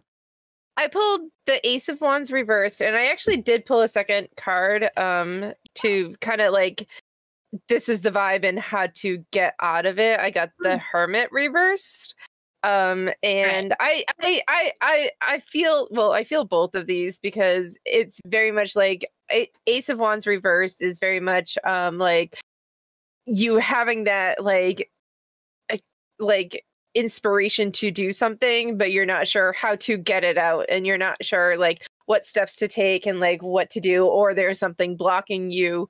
I pulled the Ace of Wands reversed, and I actually did pull a second card to kind of like, this is the vibe and how to get out of it. I got the Hermit reversed. And I feel both of these because it's very much like Ace of Wands reversed is very much like you having that like inspiration to do something, but you're not sure how to get it out, and you're not sure like what steps to take and like what to do, or there's something blocking you,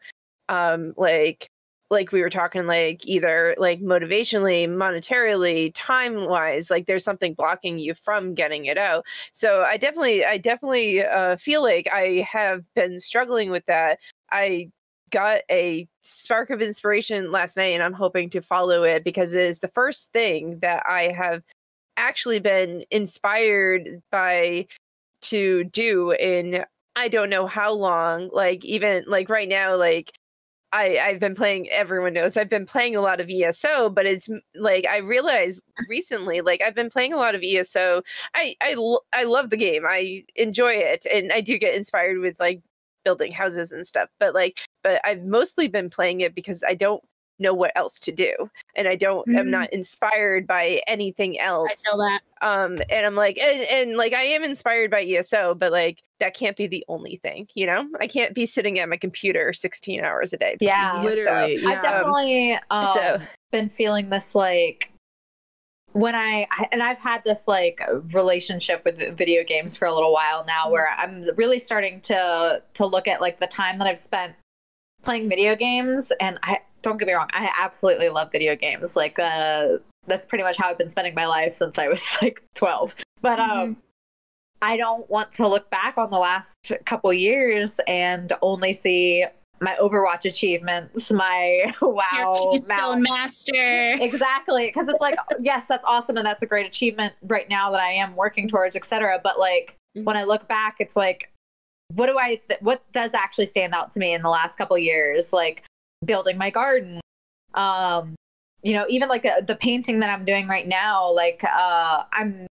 like we were talking, like either like motivationally, monetarily, time wise, like there's something blocking you from getting it out. So I definitely feel like I have been struggling with that. I got a spark of inspiration last night, and I'm hoping to follow it because it is the first thing that I have actually been inspired by to do in I don't know how long. Like even like right now, like I've been playing, everyone knows I've been playing a lot of ESO, but it's like I realized recently, like I've been playing a lot of ESO. I love the game. I enjoy it, and I do get inspired with like building houses and stuff. But I've mostly been playing it because I don't know what else to do, and I'm not inspired by anything else. I feel that. And I'm like, and like I am inspired by ESO, but like that can't be the only thing, you know? I can't be sitting at my computer 16 hours a day. Yeah, literally. I've definitely been feeling this like when I've had this like relationship with video games for a little while now, where I'm really starting to look at like the time that I've spent playing video games, and I don't get me wrong, I absolutely love video games. Like that's pretty much how I've been spending my life since I was like 12. But I don't want to look back on the last couple years and only see my Overwatch achievements, my WoW, your Keystone Master. Exactly, because it's like, yes, that's awesome and that's a great achievement right now that I am working towards, etc. But like when I look back, it's like, what does actually stand out to me in the last couple years? Like building my garden, you know, even like the painting that I'm doing right now. Like I'm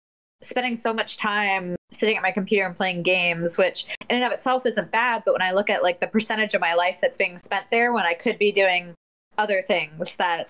spending so much time sitting at my computer and playing games, which in and of itself isn't bad. But when I look at like the percentage of my life that's being spent there, when I could be doing other things that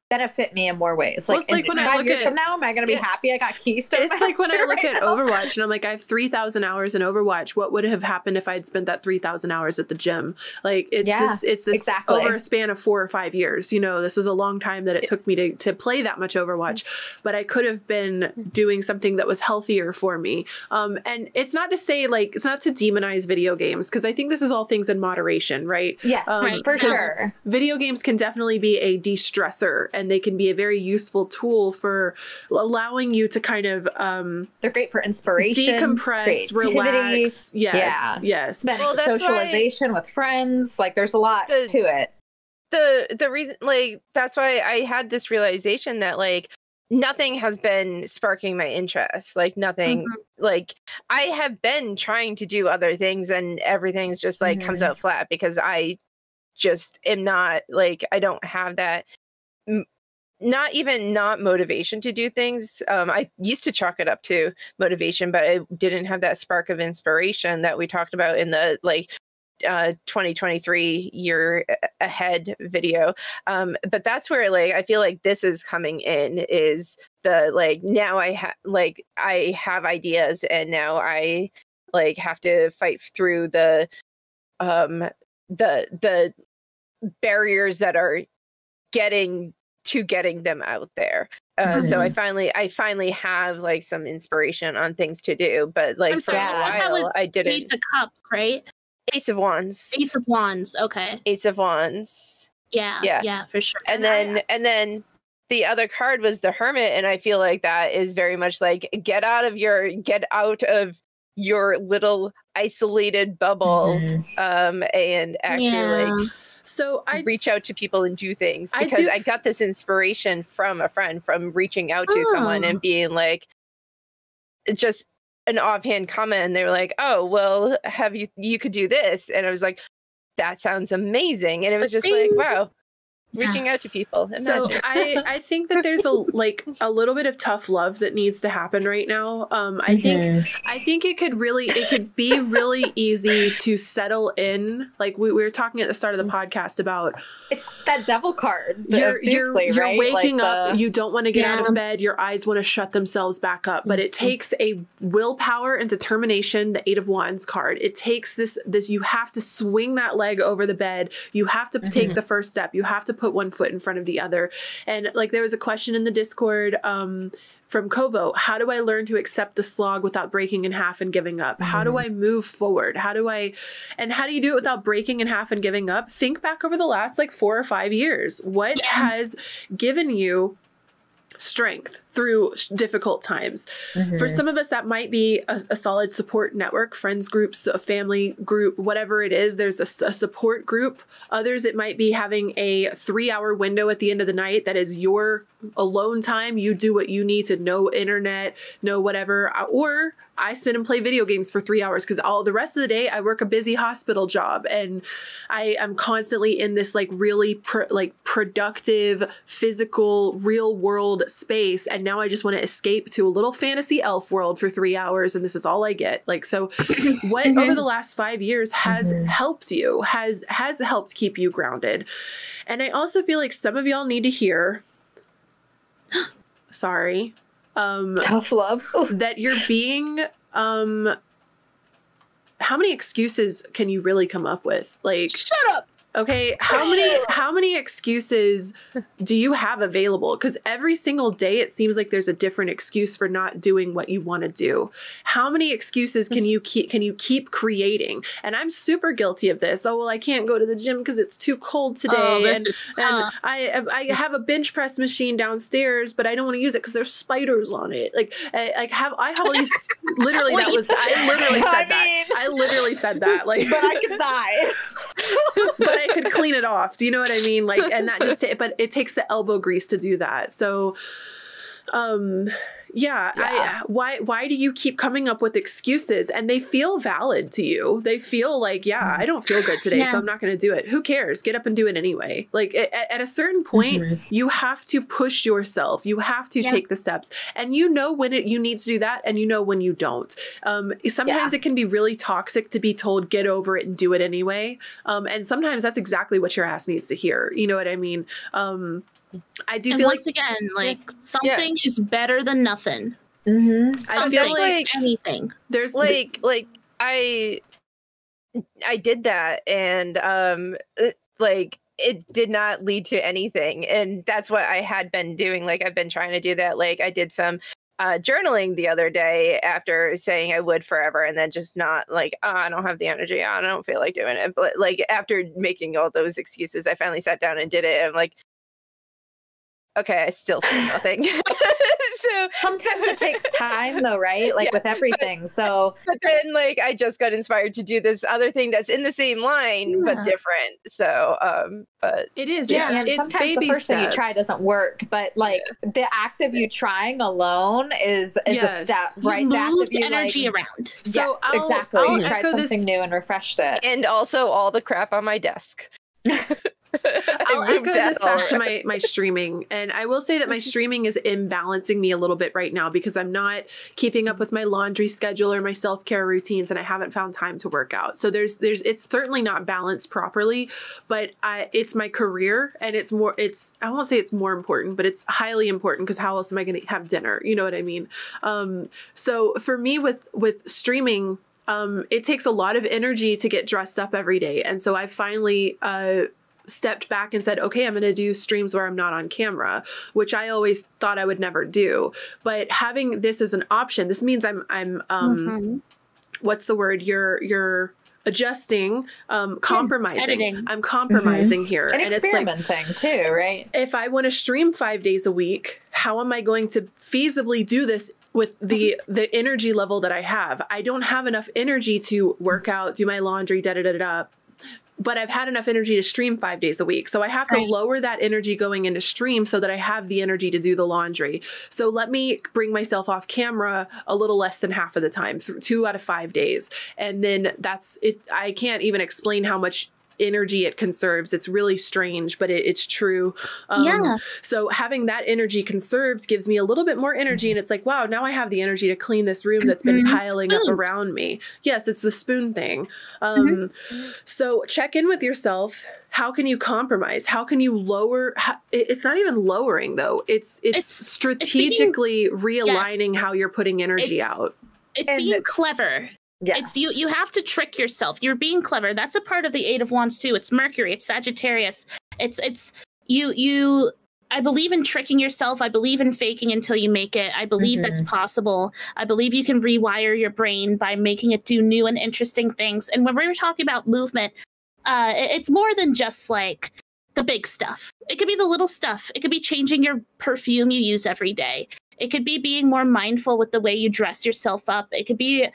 benefit me in more ways. Like, well, it's like when 5 years from now, am I going to be happy I got Keystone It's like when I look right at now? Overwatch and I'm like, I have 3,000 hours in Overwatch. What would have happened if I'd spent that 3,000 hours at the gym? Like it's this exactly. over a span of 4 or 5 years. You know, this was a long time that it took me to play that much Overwatch, but I could have been doing something that was healthier for me. And it's not to say like, it's not to demonize video games, because I think this is all things in moderation, right? Yes, for sure. Video games can definitely be a de-stressor, and they can be a very useful tool for allowing you to kind of they're great for inspiration, decompress, relax. Yes. Well, that's socialization with friends. Like there's a lot to it. The reason, like, that's why I had this realization that like nothing has been sparking my interest. Like nothing, like I have been trying to do other things and everything's just like comes out flat because I just am not like, I don't have that not motivation to do things. I used to chalk it up to motivation, but I didn't have that spark of inspiration that we talked about in the like 2023 year ahead video. But that's where like I feel like this is coming in, is the like now I have ideas, and now I like have to fight through the barriers that are getting them out there. So I finally have like some inspiration on things to do, but like for a while I didn't. Ace of Cups, right? Ace of Wands. Ace of Wands. Okay. Ace of Wands. Yeah, for sure. And then the other card was the Hermit, and I feel like that is very much like get out of your little isolated bubble, and actually like So I reach out to people and do things, because I got this inspiration from a friend, from reaching out to someone and being like, just an offhand comment, and they were like, oh, well, you could do this. And I was like, that sounds amazing. And it was just like, wow. Reaching out to people. So I think that there's a little bit of tough love that needs to happen right now. I think it could be really easy to settle in. Like we were talking at the start of the podcast about, it's that devil card. You're right? waking up, you don't want to get out of bed, your eyes want to shut themselves back up, but it takes a willpower and determination, the 8 of Wands card. It takes this you have to swing that leg over the bed. You have to take the first step. You have to put one foot in front of the other. And like there was a question in the Discord from Kovo, how do I learn to accept the slog without breaking in half and giving up? How do I move forward? How do you do it without breaking in half and giving up? Think back over the last 4 or 5 years. What has given you strength through difficult times? For some of us, that might be a solid support network, friends groups, a family group, whatever it is. There's a support group. Others, it might be having a 3-hour window at the end of the night that is your alone time. You do what you need to, no internet, no whatever. Or I sit and play video games for 3 hours because all the rest of the day I work a busy hospital job, and I am constantly in this really productive, physical, real world space. And now I just want to escape to a little fantasy elf world for 3 hours, and this is all I get. So what over the last 5 years has helped you, has helped keep you grounded. And I also feel like some of y'all need to hear, sorry, tough love, that you're being, how many excuses can you really come up with? Shut up. Okay, how many excuses do you have available? Because every single day it seems like there's a different excuse for not doing what you want to do. How many excuses can you keep creating? And I'm super guilty of this. Oh, well, I can't go to the gym because it's too cold today. And I have a bench press machine downstairs, but I don't want to use it because there's spiders on it. I have all these literally I literally said that. But I could die. But I could clean it off. Do you know what I mean? And that but it takes the elbow grease to do that. So, why do you keep coming up with excuses? And they feel valid to you. They feel I don't feel good today, so I'm not going to do it. Who cares? Get up and do it anyway. At a certain point, you have to push yourself. You have to take the steps, and you know when you need to do that, and you know when you don't. Sometimes it can be really toxic to be told, get over it and do it anyway. And sometimes that's exactly what your ass needs to hear. You know what I mean? I do feel once again, something is better than nothing. I feel like anything. There's I did that, and it did not lead to anything, and that's what I had been doing. I've been trying to do that. I did some journaling the other day after saying I would forever, and then just not I don't have the energy. I don't feel like doing it. But after making all those excuses, I finally sat down and did it. And I'm okay, I still feel nothing. So sometimes it takes time though, right? With everything. So but then I just got inspired to do this other thing that's in the same line but different. So but it is. And it's sometimes baby the first steps. thing you try doesn't work. But the act of you trying alone is a step, right? You moved the energy around. So yes, exactly. I'll you tried something new and refreshed it. And also all the crap on my desk. I'll echo this back to my streaming, and I will say that my streaming is imbalancing me a little bit right now because I'm not keeping up with my laundry schedule or my self-care routines, and I haven't found time to work out. So it's certainly not balanced properly, but it's my career, and I won't say it's more important, but it's highly important because how else am I going to have dinner? You know what I mean? So for me with streaming, it takes a lot of energy to get dressed up every day. And so I finally stepped back and said, okay, I'm going to do streams where I'm not on camera, which I always thought I would never do. But having this as an option, this means I'm what's the word? You're adjusting, compromising. Editing. I'm compromising here. And experimenting too, right? If I want to stream 5 days a week, how am I going to feasibly do this with the energy level that I have? I don't have enough energy to work out, do my laundry, but I've had enough energy to stream 5 days a week. So I have to lower that energy going into stream so that I have the energy to do the laundry. So let me bring myself off camera a little less than half of the time, 2 out of 5 days. And then that's it. I can't even explain how much energy it conserves. It's really strange, but it's true. So having that energy conserved gives me a little bit more energy. And it's like, wow, now I have the energy to clean this room that's been piling up around me. Yes, it's the spoon thing. So check in with yourself. How can you compromise? How can you lower? It's not even lowering though. It's strategically realigning how you're putting energy out. It's being clever. Yes. It's you have to trick yourself. You're being clever. That's a part of the Eight of Wands too. It's Mercury, it's Sagittarius. It's you I believe in tricking yourself. I believe in faking until you make it. I believe that's possible. I believe you can rewire your brain by making it do new and interesting things. And when we're talking about movement, it's more than just like the big stuff. It could be the little stuff. It could be changing your perfume you use every day. It could be being more mindful with the way you dress yourself up. It could be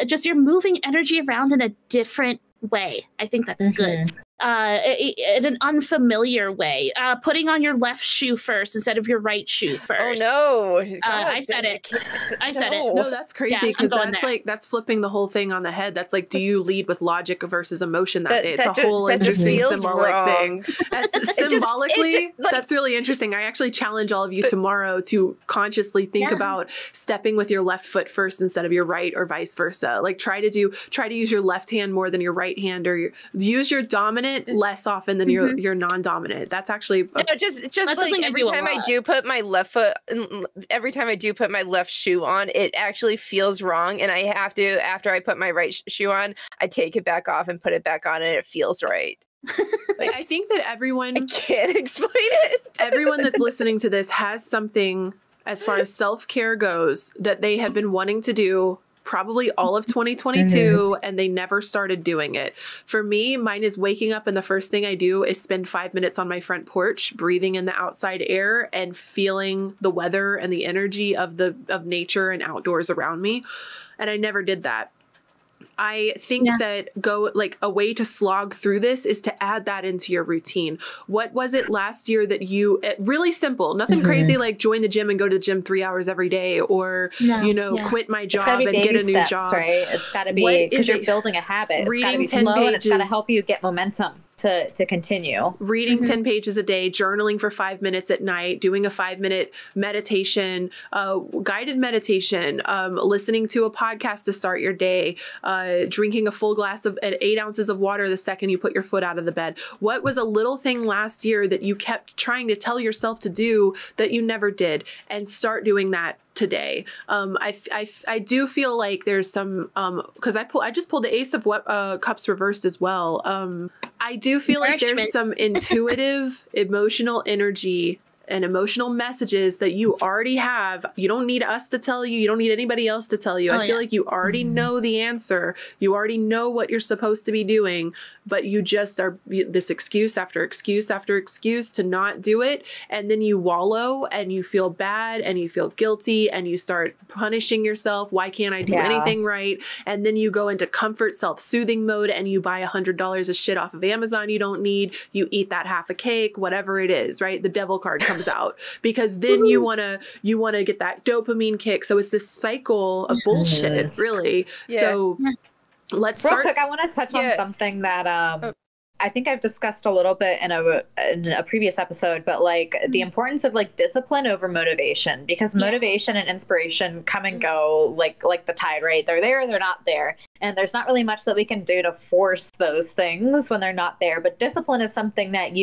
just you're moving energy around in a different way. I think that's good. In an unfamiliar way. Putting on your left shoe first instead of your right shoe first. Oh no! I said it. I said it. No, that's crazy because that's flipping the whole thing on the head. That's like, do you lead with logic versus emotion that day? It's a whole interesting symbolic thing. Symbolically, that's really interesting. I actually challenge all of you tomorrow to consciously think about stepping with your left foot first instead of your right, or vice versa. Like try to use your left hand more than your right hand, or use your dominant less often than your non-dominant. That's actually just like every time I do put my left foot, every time I do put my left shoe on, it actually feels wrong, and I have to, after I put my right shoe on, I take it back off and put it back on, and it feels right. Like, I think that everyone, I can't explain it. Everyone that's listening to this has something as far as self-care goes that they have been wanting to do probably all of 2022 and they never started doing it. For me, mine is waking up and the first thing I do is spend 5 minutes on my front porch, breathing in the outside air and feeling the weather and the energy of nature and outdoors around me. And I never did that. I think that a way to slog through this is to add that into your routine. What was it last year that really simple, nothing crazy, like join the gym and go to the gym 3 hours every day, or, quit my job and get a new job. Right? It's got to be, because you're building a habit. It's got to be slow and it's got to help you get momentum to continue. Reading 10 pages a day, journaling for 5 minutes at night, doing a 5-minute meditation, guided meditation, listening to a podcast to start your day, drinking a full glass of 8 ounces of water the second you put your foot out of the bed. What was a little thing last year that you kept trying to tell yourself to do that you never did? And start doing that today. I do feel like there's some, because I just pulled the Ace of Cups reversed as well. I do feel like there's some intuitive emotional energy and emotional messages that you already have. You don't need us to tell you. You don't need anybody else to tell you. I feel like you already know the answer. You already know what you're supposed to be doing, but you just are this excuse after excuse after excuse to not do it. And then you wallow and you feel bad and you feel guilty and you start punishing yourself. Why can't I do anything right? And then you go into comfort self-soothing mode and you buy $100 of shit off of Amazon you don't need. You eat that half a cake, whatever it is, right? The devil card comes out because then you want to get that dopamine kick. So it's this cycle of bullshit, really. So let's start. Real quick, I want to touch on something that I think I've discussed a little bit in a previous episode, but like the importance of like discipline over motivation, because motivation and inspiration come and go like the tide, right? They're there, they're not there. And there's not really much that we can do to force those things when they're not there. But discipline is something that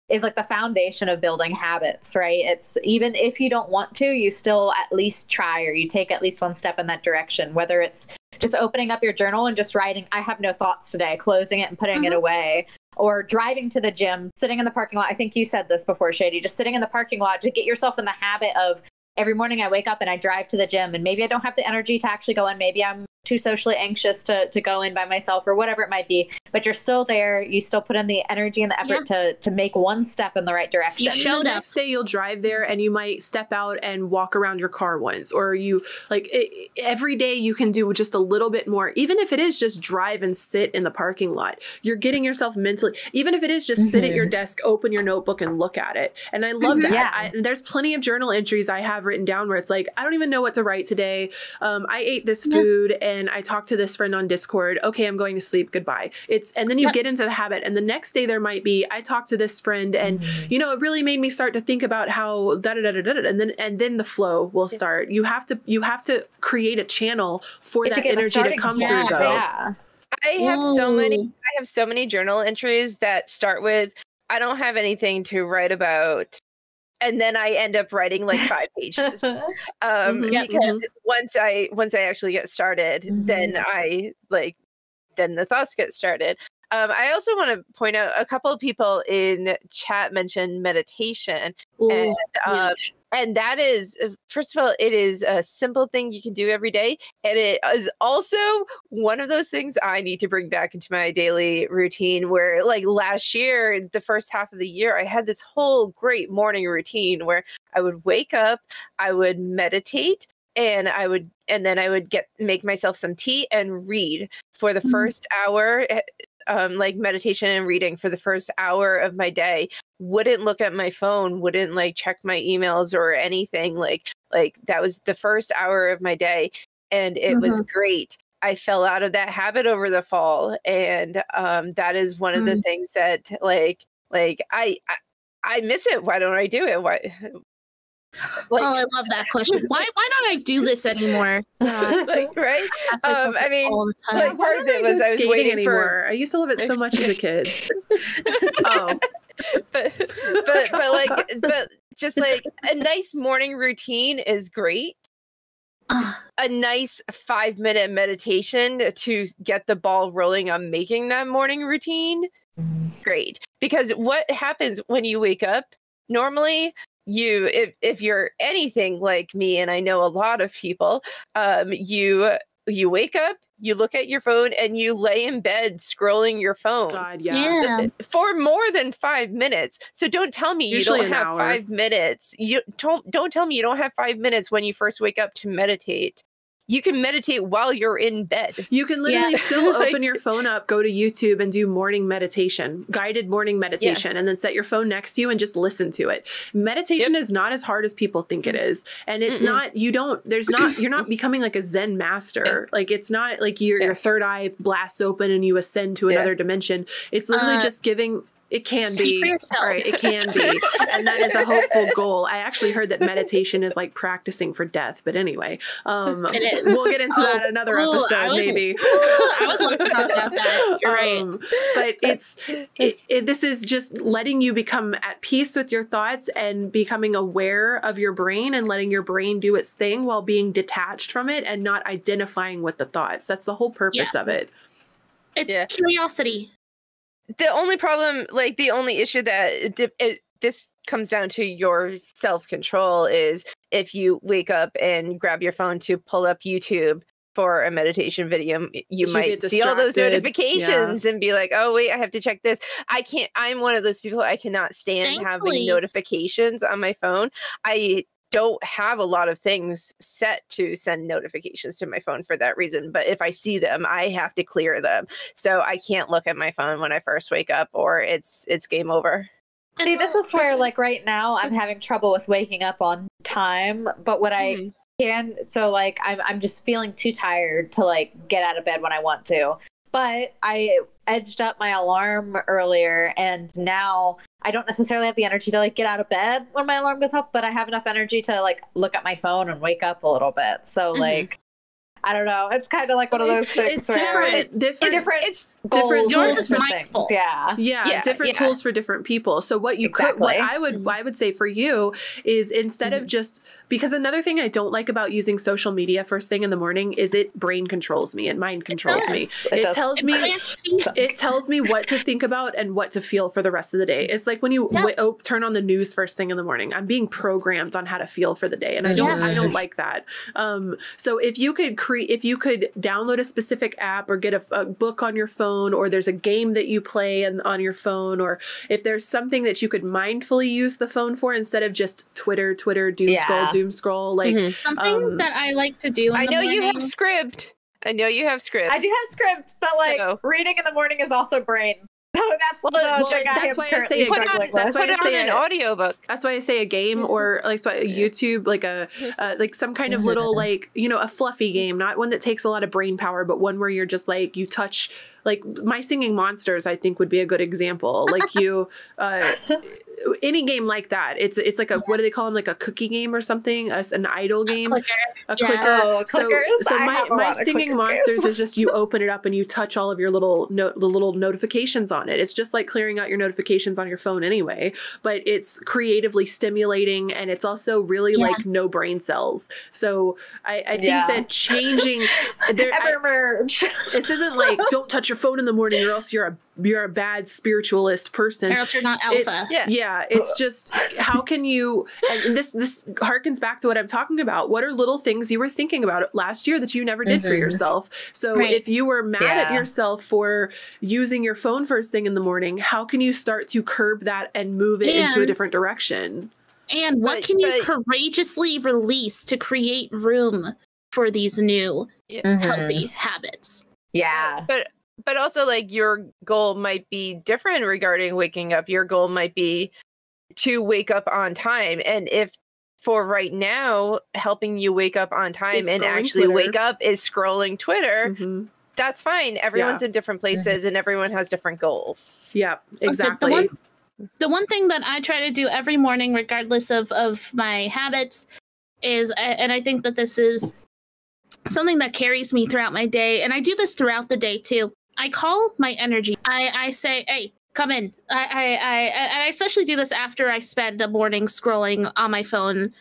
is like the foundation of building habits, right? It's even if you don't want to, you still at least try, or you take at least one step in that direction, whether it's just opening up your journal and just writing, I have no thoughts today, closing it and putting it away, or driving to the gym, sitting in the parking lot. I think you said this before, Shady, just sitting in the parking lot to get yourself in the habit of every morning I wake up and I drive to the gym, and maybe I don't have the energy to actually go in. Maybe I'm too socially anxious to go in by myself or whatever it might be, but you're still there. You still put in the energy and the effort to make one step in the right direction. You showed up. The next day you'll drive there and you might step out and walk around your car once, or you every day you can do just a little bit more, even if it is just drive and sit in the parking lot. You're getting yourself mentally, even if it is just sit at your desk, open your notebook and look at it. And I love that. There's plenty of journal entries I have written down where it's like, I don't even know what to write today. I ate this food and I talked to this friend on Discord. Okay, I'm going to sleep. Goodbye. And then you get into the habit. And the next day there might be, I talked to this friend and, it really made me start to think about how and then the flow will start. You have to create a channel for that energy to come through though. Yeah. I have so many journal entries that start with, I don't have anything to write about. And then I end up writing like 5 pages. Because once I actually get started, then then the thoughts get started. I also want to point out a couple of people in chat mentioned meditation. And that is, first of all, it is a simple thing you can do every day. And it is also one of those things I need to bring back into my daily routine where like last year, the first half of the year, I had this whole great morning routine where I would wake up, I would meditate, and then I would make myself some tea and read for the first hour. Like meditation and reading for the first hour of my day. Wouldn't look at my phone, wouldn't like check my emails or anything. Like that was the first hour of my day, and it was great. I fell out of that habit over the fall, and that is one of the things that like I miss it. Why don't I do it? Why? I love that question. Why don't I do this anymore? Right? I mean, part of it was I was waiting anymore. I used to love it so much as a kid. but just like a nice morning routine is great. A nice 5-minute meditation to get the ball rolling on making that morning routine, great. Because what happens when you wake up normally? If you're anything like me, and I know a lot of people, you wake up, you look at your phone, and you lay in bed scrolling your phone. God, yeah. For more than 5 minutes. So don't tell me Usually you don't have 5 minutes. You don't tell me you don't have 5 minutes when you first wake up to meditate. You can meditate while you're in bed. You can literally still open your phone up, go to YouTube and do morning meditation, guided morning meditation, and then set your phone next to you and just listen to it. Meditation is not as hard as people think it is. And it's not, you're not becoming like a Zen master. Like it's not like your third eye blasts open and you ascend to another dimension. It's literally just giving. It can be. All right, it can be. And that is a hopeful goal. I actually heard that meditation is like practicing for death. But anyway, it is. We'll get into that another episode, maybe. I would love to talk about that. You're right. But this is just letting you become at peace with your thoughts and becoming aware of your brain and letting your brain do its thing while being detached from it and not identifying with the thoughts. That's the whole purpose of it. It's curiosity. The only problem, like the only issue that this comes down to your self-control is if you wake up and grab your phone to pull up YouTube for a meditation video, you might see all those notifications and be like, oh, wait, I have to check this. I'm one of those people, I cannot stand having notifications on my phone. I don't have a lot of things set to send notifications to my phone for that reason. But if I see them, I have to clear them. So I can't look at my phone when I first wake up or it's game over. See, this is where like right now I'm having trouble with waking up on time. But what I can, so like I'm just feeling too tired to like get out of bed when I want to. But I edged up my alarm earlier and now I don't necessarily have the energy to like get out of bed when my alarm goes off, but I have enough energy to like look at my phone and wake up a little bit. So like, I don't know. It's kind of like one of those things. It's different tools for things. Yeah. Different tools for different people. So what you could, what I would say for you is instead of just, because another thing I don't like about using social media first thing in the morning is it brain controls me and mind controls me. It tells me what to think about and what to feel for the rest of the day. It's like when you turn on the news first thing in the morning, I'm being programmed on how to feel for the day. And I don't like that. So if you could create if you could download a specific app or get a book on your phone, or there's a game that you play on your phone, or if there's something that you could mindfully use the phone for instead of just Twitter, doom scroll, like something that I like to do. I know you have script. I do have script, but like reading in the morning is also brain. So that's why I say put it on an audiobook. That's why I say a game, or like YouTube, like like some kind of little, like, you know, a fluffy game, not one that takes a lot of brain power, but one where you're just like, you touch, like My Singing Monsters, I think would be a good example. Like you, any game like that. It's like what do they call them? Like a cookie game or something? An idle game? A clicker. Oh, so my Singing Monsters is just, you open it up and you touch all of your little notifications on it. It's just like clearing out your notifications on your phone anyway, but it's creatively stimulating, and it's also really like no brain cells. So I think that changing this isn't like, don't touch your phone in the morning or else you're a bad spiritualist person, or else you're not alpha. It's just, how can you, and this harkens back to what I'm talking about. What are little things you were thinking about last year that you never did for yourself? So if you were mad at yourself for using your phone first thing in the morning, how can you start to curb that and move it into a different direction? And what can you courageously release to create room for these new healthy habits? Yeah. But also, like, your goal might be different regarding waking up. Your goal might be to wake up on time. And if for right now, helping you wake up on time and actually wake up is scrolling Twitter, that's fine. Everyone's in different places and everyone has different goals. Yeah, exactly. The one thing that I try to do every morning, regardless of my habits, is, and I think that this is something that carries me throughout my day, and I do this throughout the day too. I call my energy. I say, hey, come in. I especially do this after I spend a morning scrolling on my phone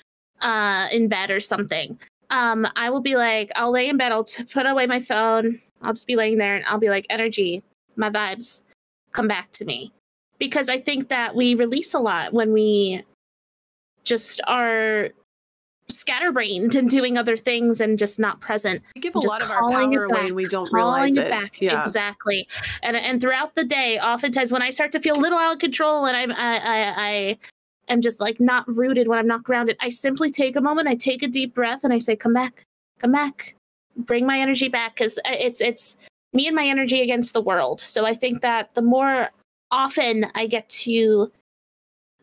in bed or something. I will be like, I'll lay in bed, I'll put away my phone, I'll just be laying there, and I'll be like, energy, my vibes, come back to me. Because I think that we release a lot when we just are scatterbrained and doing other things and just not present. We give a lot of our power away and we don't realize it. Back. Yeah. Exactly. And throughout the day, oftentimes when I start to feel a little out of control and I am just like not rooted, when I'm not grounded, I simply take a moment, I take a deep breath, and I say, come back, bring my energy back, because it's me and my energy against the world. So I think that the more often I get to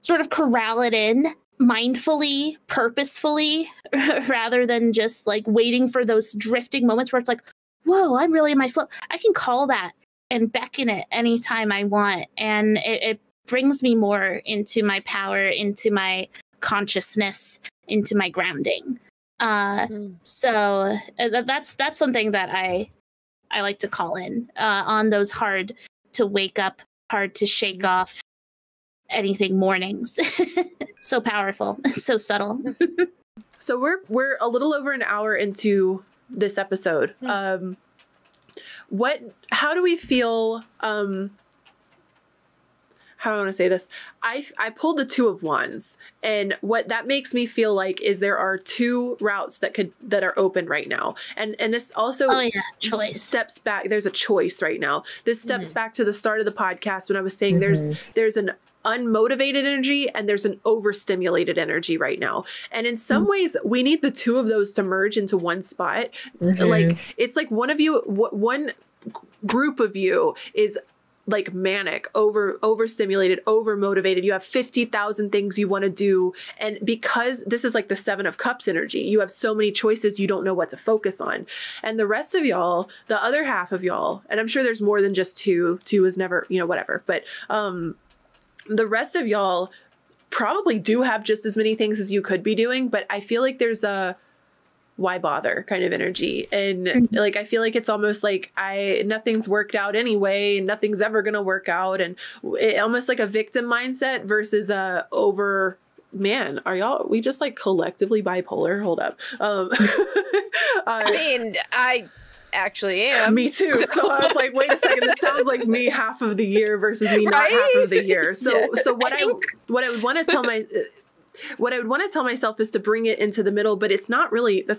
sort of corral it in mindfully, purposefully, rather than just like waiting for those drifting moments where it's like, whoa, I'm really in my flow. I can call that and beckon it anytime I want. And it brings me more into my power, into my consciousness, into my grounding. So that's something that I like to call in on those hard to wake up, hard to shake off anything mornings. So powerful, so subtle. So we're a little over an hour into this episode. How do we feel? How do I want to say this? I pulled the Two of Wands, and what that makes me feel like is there are two routes that are open right now, and this also steps back. There's a choice right now. This steps back to the start of the podcast when I was saying there's an unmotivated energy and there's an overstimulated energy right now, and in some ways we need the two of those to merge into one spot. Like it's like one group of you is like manic, overstimulated, overmotivated. You have 50,000 things you want to do. And because this is like the Seven of Cups energy, you have so many choices, you don't know what to focus on. And the rest of y'all, the other half of y'all, and I'm sure there's more than just two is never, whatever. But the rest of y'all probably do have just as many things as you could be doing. But I feel like there's a why bother kind of energy. And like, I feel like it's almost like nothing's worked out anyway, and nothing's ever going to work out. And almost like a victim mindset versus man, we just like collectively bipolar? Hold up. I mean, I actually am. Me too. So I was like, wait a second, this sounds like me half of the year versus me not half of the year. So what I would want to tell what I would want to tell myself is to bring it into the middle, but that's not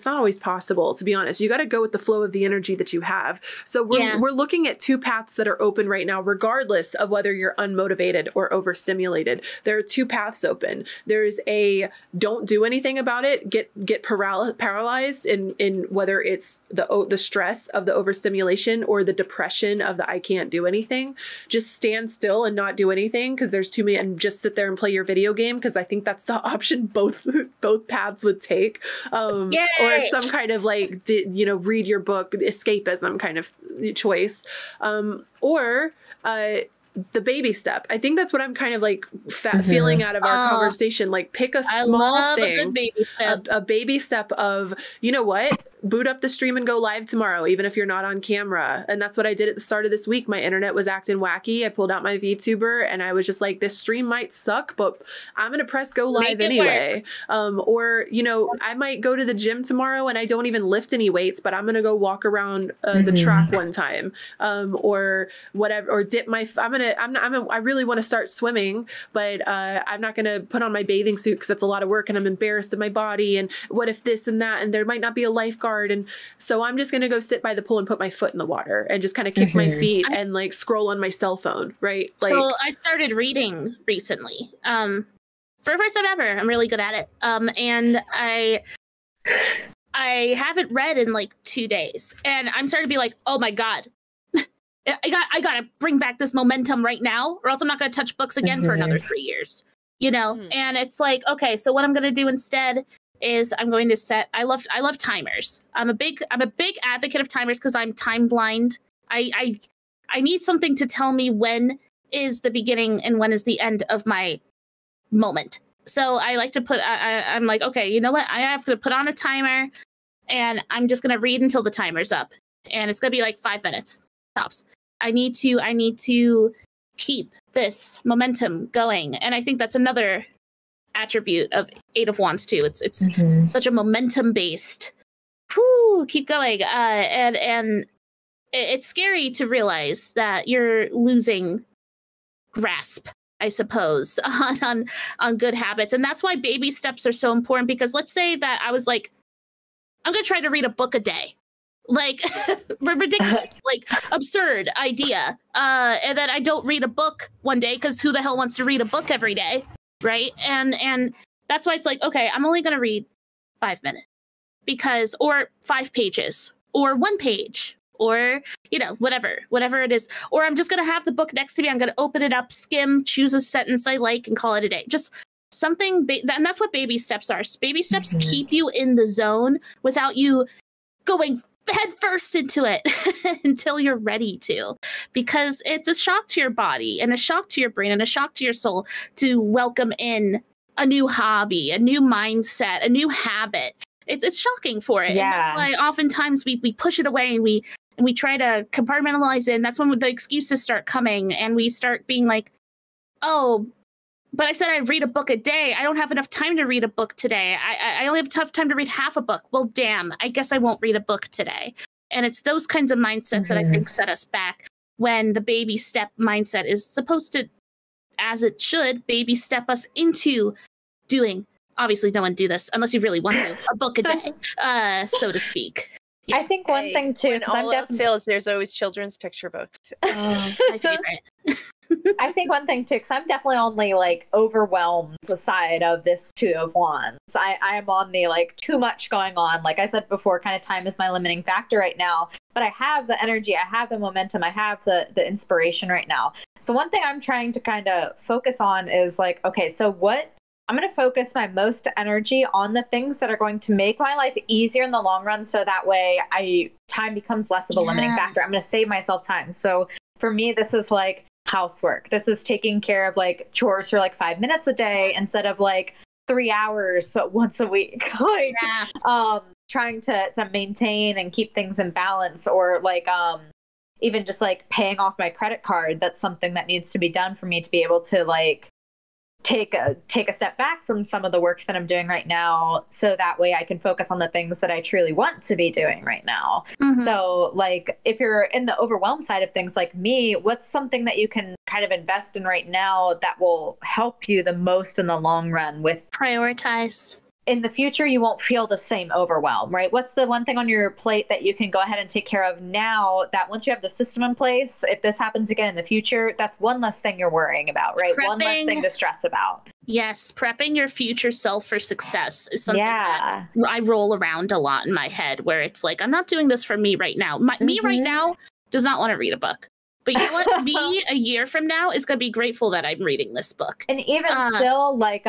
always possible, to be honest. You got to go with the flow of the energy that you have. So we're looking at two paths that are open right now, regardless of whether you're unmotivated or overstimulated. There are two paths open. There's a don't do anything about it, get paralyzed in whether it's the stress of the overstimulation or the depression of the I can't do anything. Just stand still and not do anything because there's too many, and just sit there and play your video game, because I think that's the option both paths would take, or some kind of like read your book escapism kind of choice, or the baby step. I think that's what I'm kind of like feeling out of our conversation. Like, pick a small thing, a good baby step. A baby step of, you know what, boot up the stream and go live tomorrow, even if you're not on camera. And that's what I did at the start of this week. My internet was acting wacky. I pulled out my VTuber and I was just like, this stream might suck, but I'm going to press go live anyway. Or, I might go to the gym tomorrow and I don't even lift any weights, but I'm going to go walk around the track one time, or whatever, or dip my, I really want to start swimming, but I'm not going to put on my bathing suit because that's a lot of work and I'm embarrassed of my body. And what if this and that, and there might not be a lifeguard. And so I'm just going to go sit by the pool and put my foot in the water and just kind of kick my feet and like scroll on my cell phone. Right. Like, so I started reading recently, for the first time ever. I'm really good at it. And I haven't read in like 2 days, and I'm starting to be like, oh my God, I gotta bring back this momentum right now, or else I'm not gonna touch books again for another 3 years, And it's like, okay, so what I'm gonna do instead is I'm going to set. I love timers. I'm a big advocate of timers because I'm time blind. I need something to tell me when is the beginning and when is the end of my moment. So I like to put. I'm like, okay, you know what? I have to put on a timer, and I'm just gonna read until the timer's up, and it's gonna be like 5 minutes tops. I need to keep this momentum going, and I think that's another attribute of Eight of Wands too. It's such a momentum based. Keep going, and it's scary to realize that you're losing grasp, I suppose, on good habits, and that's why baby steps are so important. Because let's say that I was like, I'm gonna try to read a book a day. Like, ridiculous, like absurd idea. And then I don't read a book one day, because who the hell wants to read a book every day, right? And that's why it's like, okay, I'm only going to read 5 minutes, or 5 pages, or 1 page, or, whatever it is. Or I'm just going to have the book next to me. I'm going to open it up, skim, choose a sentence I like, and call it a day. Just something, and that's what baby steps are. Baby steps keep you in the zone without you going head first into it until you're ready to, because it's a shock to your body and a shock to your brain and a shock to your soul to welcome in a new hobby, a new mindset, a new habit. It's shocking for it. And that's why oftentimes we push it away and we try to compartmentalize it. And that's when the excuses start coming, and we start being like, oh, but I said I'd read a book a day. I don't have enough time to read a book today. I only have enough time to read half a book. Well, damn, I guess I won't read a book today. And it's those kinds of mindsets that I think set us back, when the baby step mindset is supposed to, as it should, baby step us into doing. Obviously, no one do this unless you really want to. A book a day, so to speak. Yeah. I think one thing too, when all else fails, there's always children's picture books. Oh, my favorite. I think one thing too, because I'm definitely on the like overwhelmed side of this Two of Wands. I am on the like too much going on. Like I said before, kind of time is my limiting factor right now. But I have the energy, I have the momentum, I have the inspiration right now. So one thing I'm trying to kind of focus on is like, okay, so what? I'm going to focus my most energy on the things that are going to make my life easier in the long run. So that way time becomes less of a limiting factor. I'm going to save myself time. So for me, this is like housework. This is taking care of like chores for like 5 minutes a day instead of like 3 hours once a week. Like, trying to maintain and keep things in balance, or like, even just like paying off my credit card. That's something that needs to be done for me to be able to like take a step back from some of the work that I'm doing right now, so that way I can focus on the things that I truly want to be doing right now. So like if you're in the overwhelmed side of things like me, what's something that you can kind of invest in right now that will help you the most in the long run with prioritize? In the future, you won't feel the same overwhelm, right? What's the one thing on your plate that you can go ahead and take care of now that once you have the system in place, if this happens again in the future, that's one less thing you're worrying about, right? One less thing to stress about. Yes, prepping your future self for success is something that I roll around a lot in my head, where it's like, I'm not doing this for me right now. Me right now does not want to read a book. But you know what? Me a year from now is going to be grateful that I'm reading this book. And even still, like,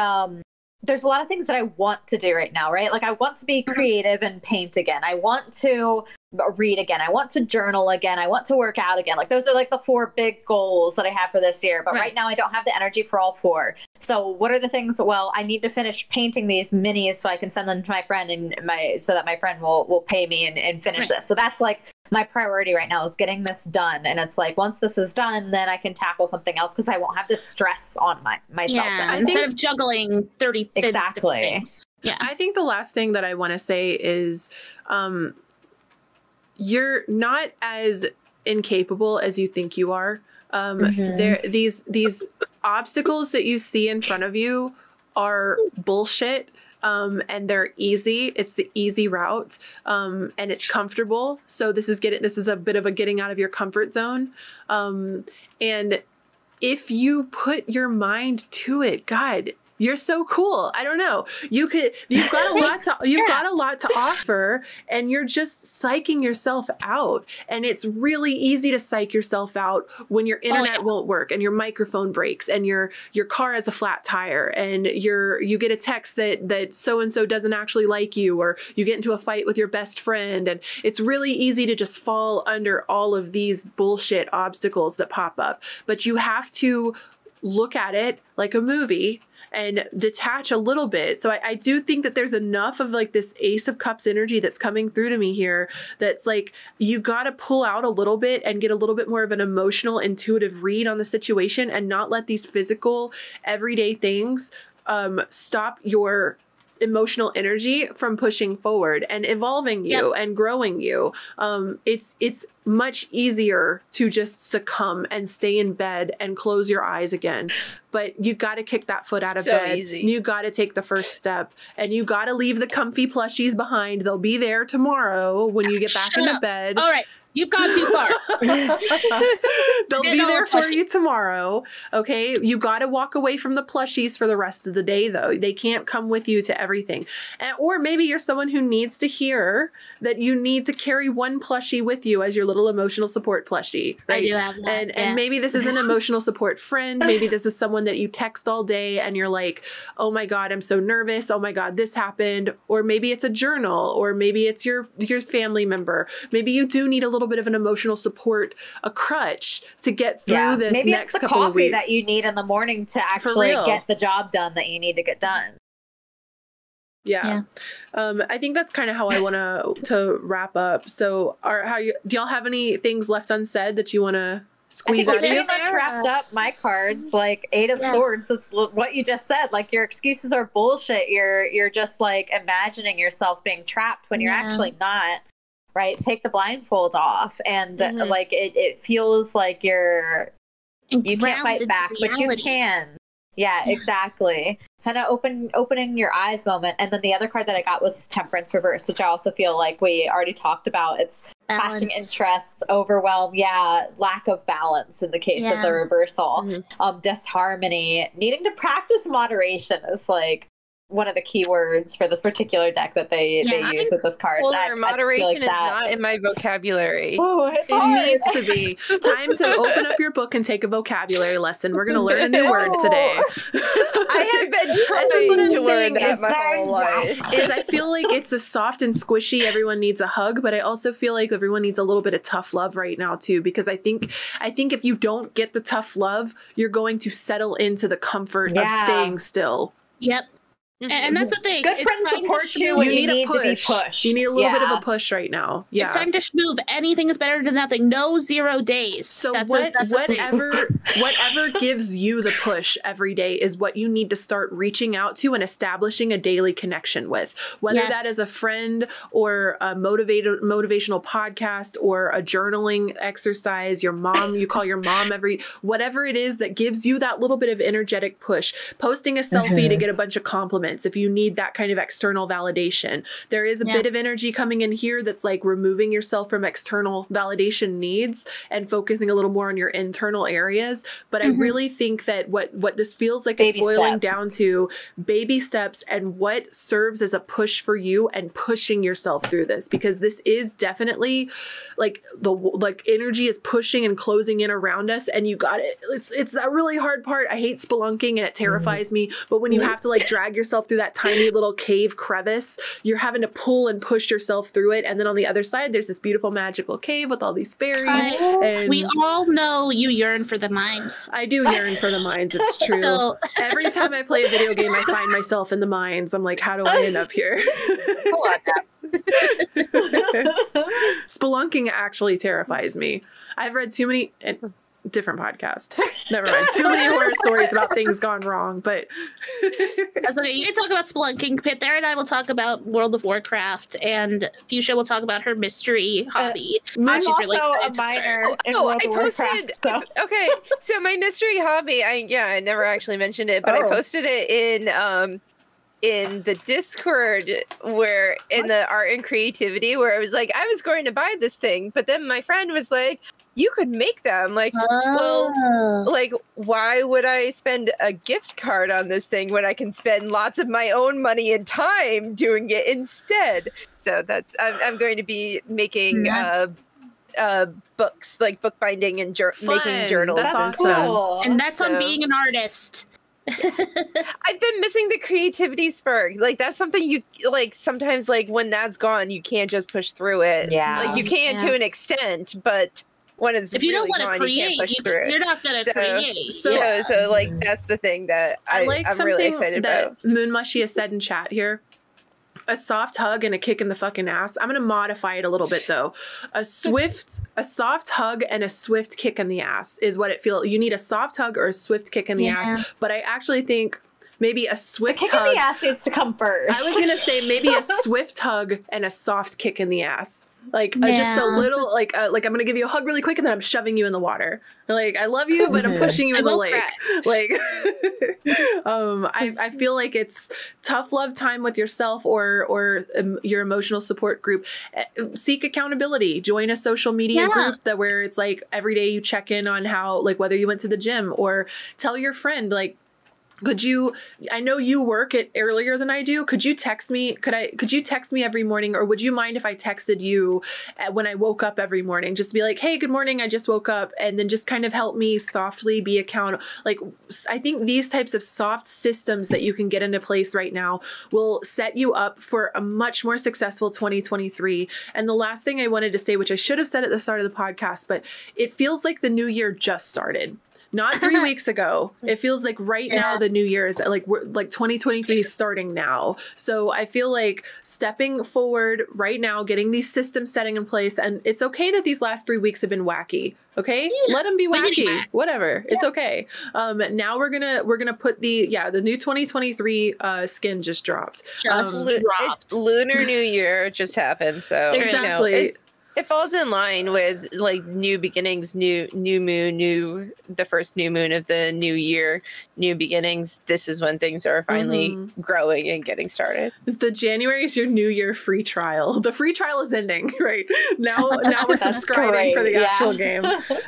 there's a lot of things that I want to do right now, right? Like I want to be creative and paint again. I want to read again. I want to journal again. I want to work out again. Like those are like the 4 big goals that I have for this year. But right now I don't have the energy for all 4. So what are the things? Well, I need to finish painting these minis so I can send them to my friend and so that my friend will pay me and finish this. So that's like my priority right now is getting this done. And it's like, once this is done, then I can tackle something else because I won't have this stress on myself. Yeah, instead of juggling 30 exactly things. Yeah. I think the last thing that I want to say is you're not as incapable as you think you are. These obstacles that you see in front of you are bullshit. And they're easy. It's the easy route. And it's comfortable. So this is a bit of a getting out of your comfort zone. And if you put your mind to it, God, you're so cool. I don't know. You've got a lot to offer, and you're just psyching yourself out. And it's really easy to psych yourself out when your internet won't work and your microphone breaks and your car has a flat tire and you get a text that so-and-so doesn't actually like you, or you get into a fight with your best friend. And it's really easy to just fall under all of these bullshit obstacles that pop up. But you have to look at it like a movie and detach a little bit. So I do think that there's enough of like this Ace of Cups energy that's coming through to me here. That's like, you got to pull out a little bit and get a little bit more of an emotional, intuitive read on the situation and not let these physical, everyday things stop your emotional energy from pushing forward and evolving you and growing you. It's much easier to just succumb and stay in bed and close your eyes again. But you got to kick that foot out of bed. Easy. You got to take the first step, and you got to leave the comfy plushies behind. They'll be there tomorrow when you get back into bed. All right. You've gone too far. They'll be there for you tomorrow. Okay. You got to walk away from the plushies for the rest of the day, though. They can't come with you to everything. Or maybe you're someone who needs to hear that you need to carry one plushie with you as your little emotional support plushie. Right? I do have that. And maybe this is an emotional support friend. Maybe this is someone that you text all day and you're like, oh my God, I'm so nervous. Oh my God, this happened. Or maybe it's a journal, or maybe it's your family member. Maybe you do need a little bit of an emotional support, a crutch to get through this maybe next it's the couple of weeks. That you need in the morning to actually get the job done that you need to get done. Yeah. I think that's kind of how I want to wrap up. So do y'all have any things left unsaid that you want to squeeze out of you? I pretty much wrapped up my cards, like 8 of Swords. That's what you just said. Like, your excuses are bullshit. You're just like imagining yourself being trapped when you're actually not. Right? Take the blindfold off, and like it feels like you can't fight back, but you can. Yeah, exactly. Kind of opening your eyes moment. And then the other card that I got was Temperance Reverse, which I also feel like we already talked about. It's clashing interests, overwhelm, lack of balance in the case of the reversal. Disharmony, needing to practice moderation is like one of the key words for this particular deck that they use with this card. Moderation is not in my vocabulary. Oh, it needs to be. Time to open up your book and take a vocabulary lesson. We're going to learn a new word today. I have been trying to learn that my whole life. I feel like it's a soft and squishy. Everyone needs a hug, but I also feel like everyone needs a little bit of tough love right now too, because I think if you don't get the tough love, you're going to settle into the comfort of staying still. Yep. And that's the thing. Good friends support you when you need to be pushed. You need a little bit of a push right now. Yeah. It's time to move. Anything is better than nothing. No 0 days. So whatever gives you the push every day is what you need to start reaching out to and establishing a daily connection with. Whether that is a friend or a motivational podcast or a journaling exercise, your mom, you call your mom whatever it is that gives you that little bit of energetic push. Posting a selfie to get a bunch of compliments if you need that kind of external validation. There is a bit of energy coming in here that's like removing yourself from external validation needs and focusing a little more on your internal areas. But I really think that what this feels like is boiling down to baby steps and what serves as a push for you and pushing yourself through this, because this is definitely like energy is pushing and closing in around us, and you got it. It's that really hard part. I hate spelunking and it terrifies me, but when you have to like drag yourself through that tiny little cave crevice, you're having to pull and push yourself through it, and then on the other side there's this beautiful magical cave with all these fairies. And we all know you yearn for the mines. I do yearn for the mines. It's true. So every time I play a video game, I find myself in the mines. I'm like, how do I end up here? Spelunking actually terrifies me. I've read too many different podcast. Never mind. Too many horror stories about things gone wrong, but that's okay. You can talk about spelunking. Panthera and I will talk about World of Warcraft, and Fuchsia will talk about her mystery hobby. I'm she's really excited to start. I posted. Okay, so my mystery hobby. I never actually mentioned it, but I posted it in the Discord where in the art and creativity, where I was like, I was going to buy this thing, but then my friend was like, you could make them. Like, well, like, why would I spend a gift card on this thing when I can spend lots of my own money and time doing it instead? So that's, I'm going to be making books, like bookbinding and making journals. That's and cool. stuff. And that's on being an artist. I've been missing the creativity spark. Like, that's something you like sometimes, like when that's gone, you can't just push through it. Yeah. Like you can to an extent, but when it's if you really don't want to create, you can't push through you're not going to create. So like that's the thing that I'm really excited about. Moon Mushy has said in chat here. A soft hug and a kick in the fucking ass. I'm going to modify it a little bit though. A soft hug and a swift kick in the ass is what it feels. You need a soft hug or a swift kick in the ass. But I actually think maybe a swift kick hug. in the ass needs to come first. I was going to say maybe a swift hug and a soft kick in the ass. Like just a little, like I'm going to give you a hug really quick and then I'm shoving you in the water. Like, I love you, but I'm pushing you in the lake. Like, I feel like it's tough love time with yourself or your emotional support group. Seek accountability. Join a social media group where it's like every day you check in on how, like, whether you went to the gym, or tell your friend, like, I know you work it earlier than I do. Could you text me? Could you text me every morning? Or would you mind if I texted you when I woke up every morning? Just to be like, hey, good morning. I just woke up. And then just kind of help me softly be accountable. Like, I think these types of soft systems that you can get into place right now will set you up for a much more successful 2023. And the last thing I wanted to say, which I should have said at the start of the podcast, but it feels like the new year just started. Not 3 weeks ago. It feels like right now the new year is like, we're like 2023 is starting now. So I feel like stepping forward right now, getting these systems setting in place, and it's okay that these last 3 weeks have been wacky. Okay, let them be wacky. Whatever, it's okay. Now we're gonna put the new 2023 skin just dropped. Lunar New Year just happened, so exactly. It falls in line with like new beginnings, new moon, the first new moon of the new year, new beginnings. This is when things are finally growing and getting started. The January is your new year free trial. The free trial is ending right now. Now we're subscribing for the actual game.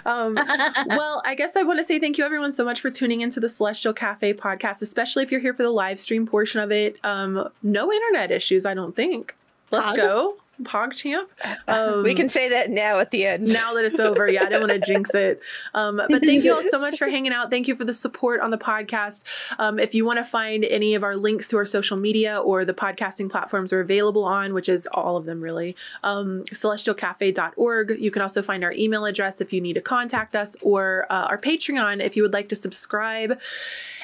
Well, I guess I want to say thank you everyone so much for tuning into the Celestial Cafe podcast, especially if you're here for the live stream portion of it. No internet issues, I don't think. Let's go. PogChamp. We can say that now at the end. Now that it's over. Yeah, I don't want to jinx it. But thank you all so much for hanging out. Thank you for the support on the podcast. If you want to find any of our links to our social media or the podcasting platforms we're available on, which is all of them really, celestialcafe.org. You can also find our email address if you need to contact us, or our Patreon if you would like to subscribe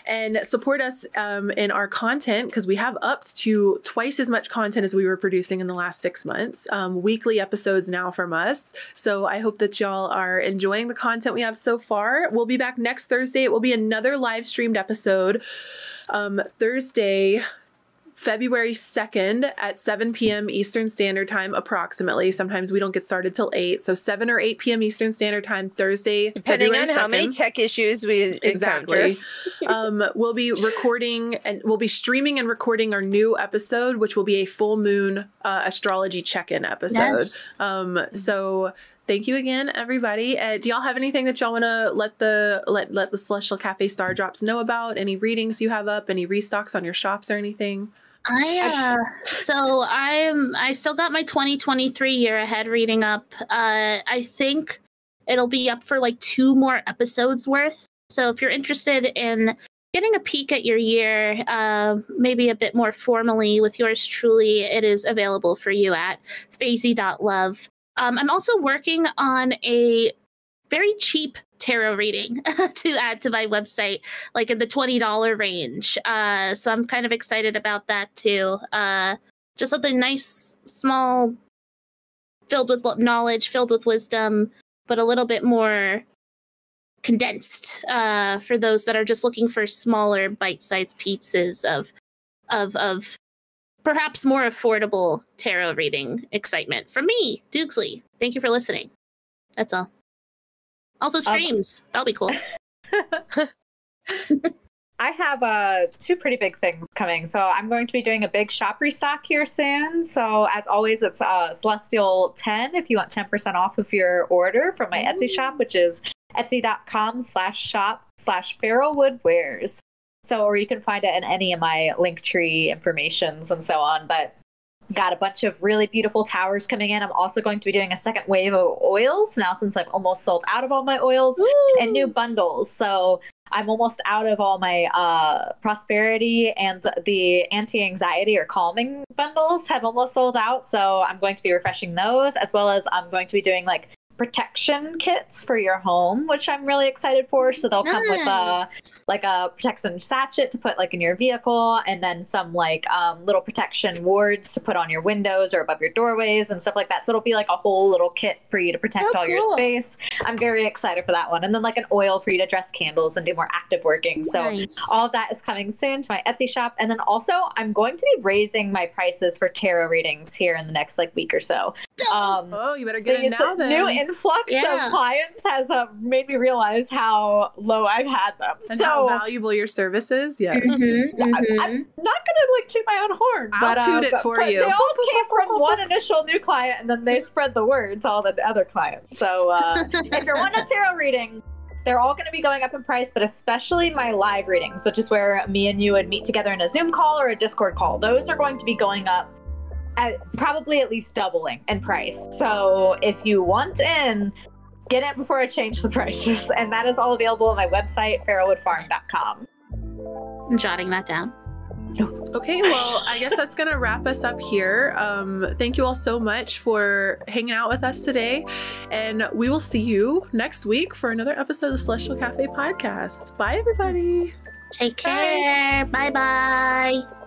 and support us in our content, because we have upped to twice as much content as we were producing in the last 6 months. Weekly episodes now from us. So I hope that y'all are enjoying the content we have so far. We'll be back next Thursday. It will be another live streamed episode. Thursday, February 2nd at 7 p.m. Eastern Standard Time, approximately. Sometimes we don't get started till 8. So 7 or 8 p.m. Eastern Standard Time, Thursday, depending February on 2nd. how many tech issues we Exactly. encounter. We'll be recording and we'll be streaming and recording our new episode, which will be a full moon astrology check-in episode. Yes. So thank you again, everybody. Do y'all have anything that y'all want to let the Celestial Cafe Star Drops know about? Any readings you have up? Any restocks on your shops or anything? I still got my 2023 year ahead reading up. I think it'll be up for like 2 more episodes worth. So if you're interested in getting a peek at your year, maybe a bit more formally with yours truly, it is available for you at phasey.love. I'm also working on a very cheap tarot reading to add to my website, like in the $20 range. So I'm kind of excited about that too. Just something nice, small, filled with knowledge, filled with wisdom, but a little bit more condensed for those that are just looking for smaller, bite-sized pieces of perhaps more affordable tarot reading excitement. From me, Doogsley. Thank you for listening. That's all. Also streams. That'll be cool. I have 2 pretty big things coming. So I'm going to be doing a big shop restock here soon. So as always, it's Celestial 10 if you want 10% off of your order from my Etsy shop, which is etsy.com/shop/feralwoodwares. So, or you can find it in any of my Linktree informations and so on. But got a bunch of really beautiful towers coming in. I'm also going to be doing a second wave of oils now, since I've almost sold out of all my oils. And new bundles. So I'm almost out of all my prosperity and the anti-anxiety or calming bundles have almost sold out. So I'm going to be refreshing those, as well as I'm going to be doing like protection kits for your home, which I'm really excited for. So they'll come with a protection sachet to put like in your vehicle, and then some like little protection wards to put on your windows or above your doorways and stuff like that. So it'll be like a whole little kit for you to protect all your space. I'm very excited for that one. And then like an oil for you to dress candles and do more active working. So all of that is coming soon to my Etsy shop. And then also I'm going to be raising my prices for tarot readings here in the next like week or so. You better get it now then. New influx of clients has made me realize how low I've had them. And how valuable your service is. Yes. I'm not gonna like toot my own horn, I'll toot it for you. They all came from one initial new client, and then they spread the word to all the other clients. So if you're wanting a tarot reading, they're all going to be going up in price, but especially my live readings, which is where me and you would meet together in a Zoom call or a Discord call. Those are going to be going up probably at least doubling in price. So if you want in, get it before I change the prices. And that is all available on my website, feralwoodfarm.com. I'm jotting that down. Okay, well, I guess that's going to wrap us up here. Thank you all so much for hanging out with us today. And we will see you next week for another episode of the Celestial Cafe podcast. Bye, everybody. Take care. Bye-bye.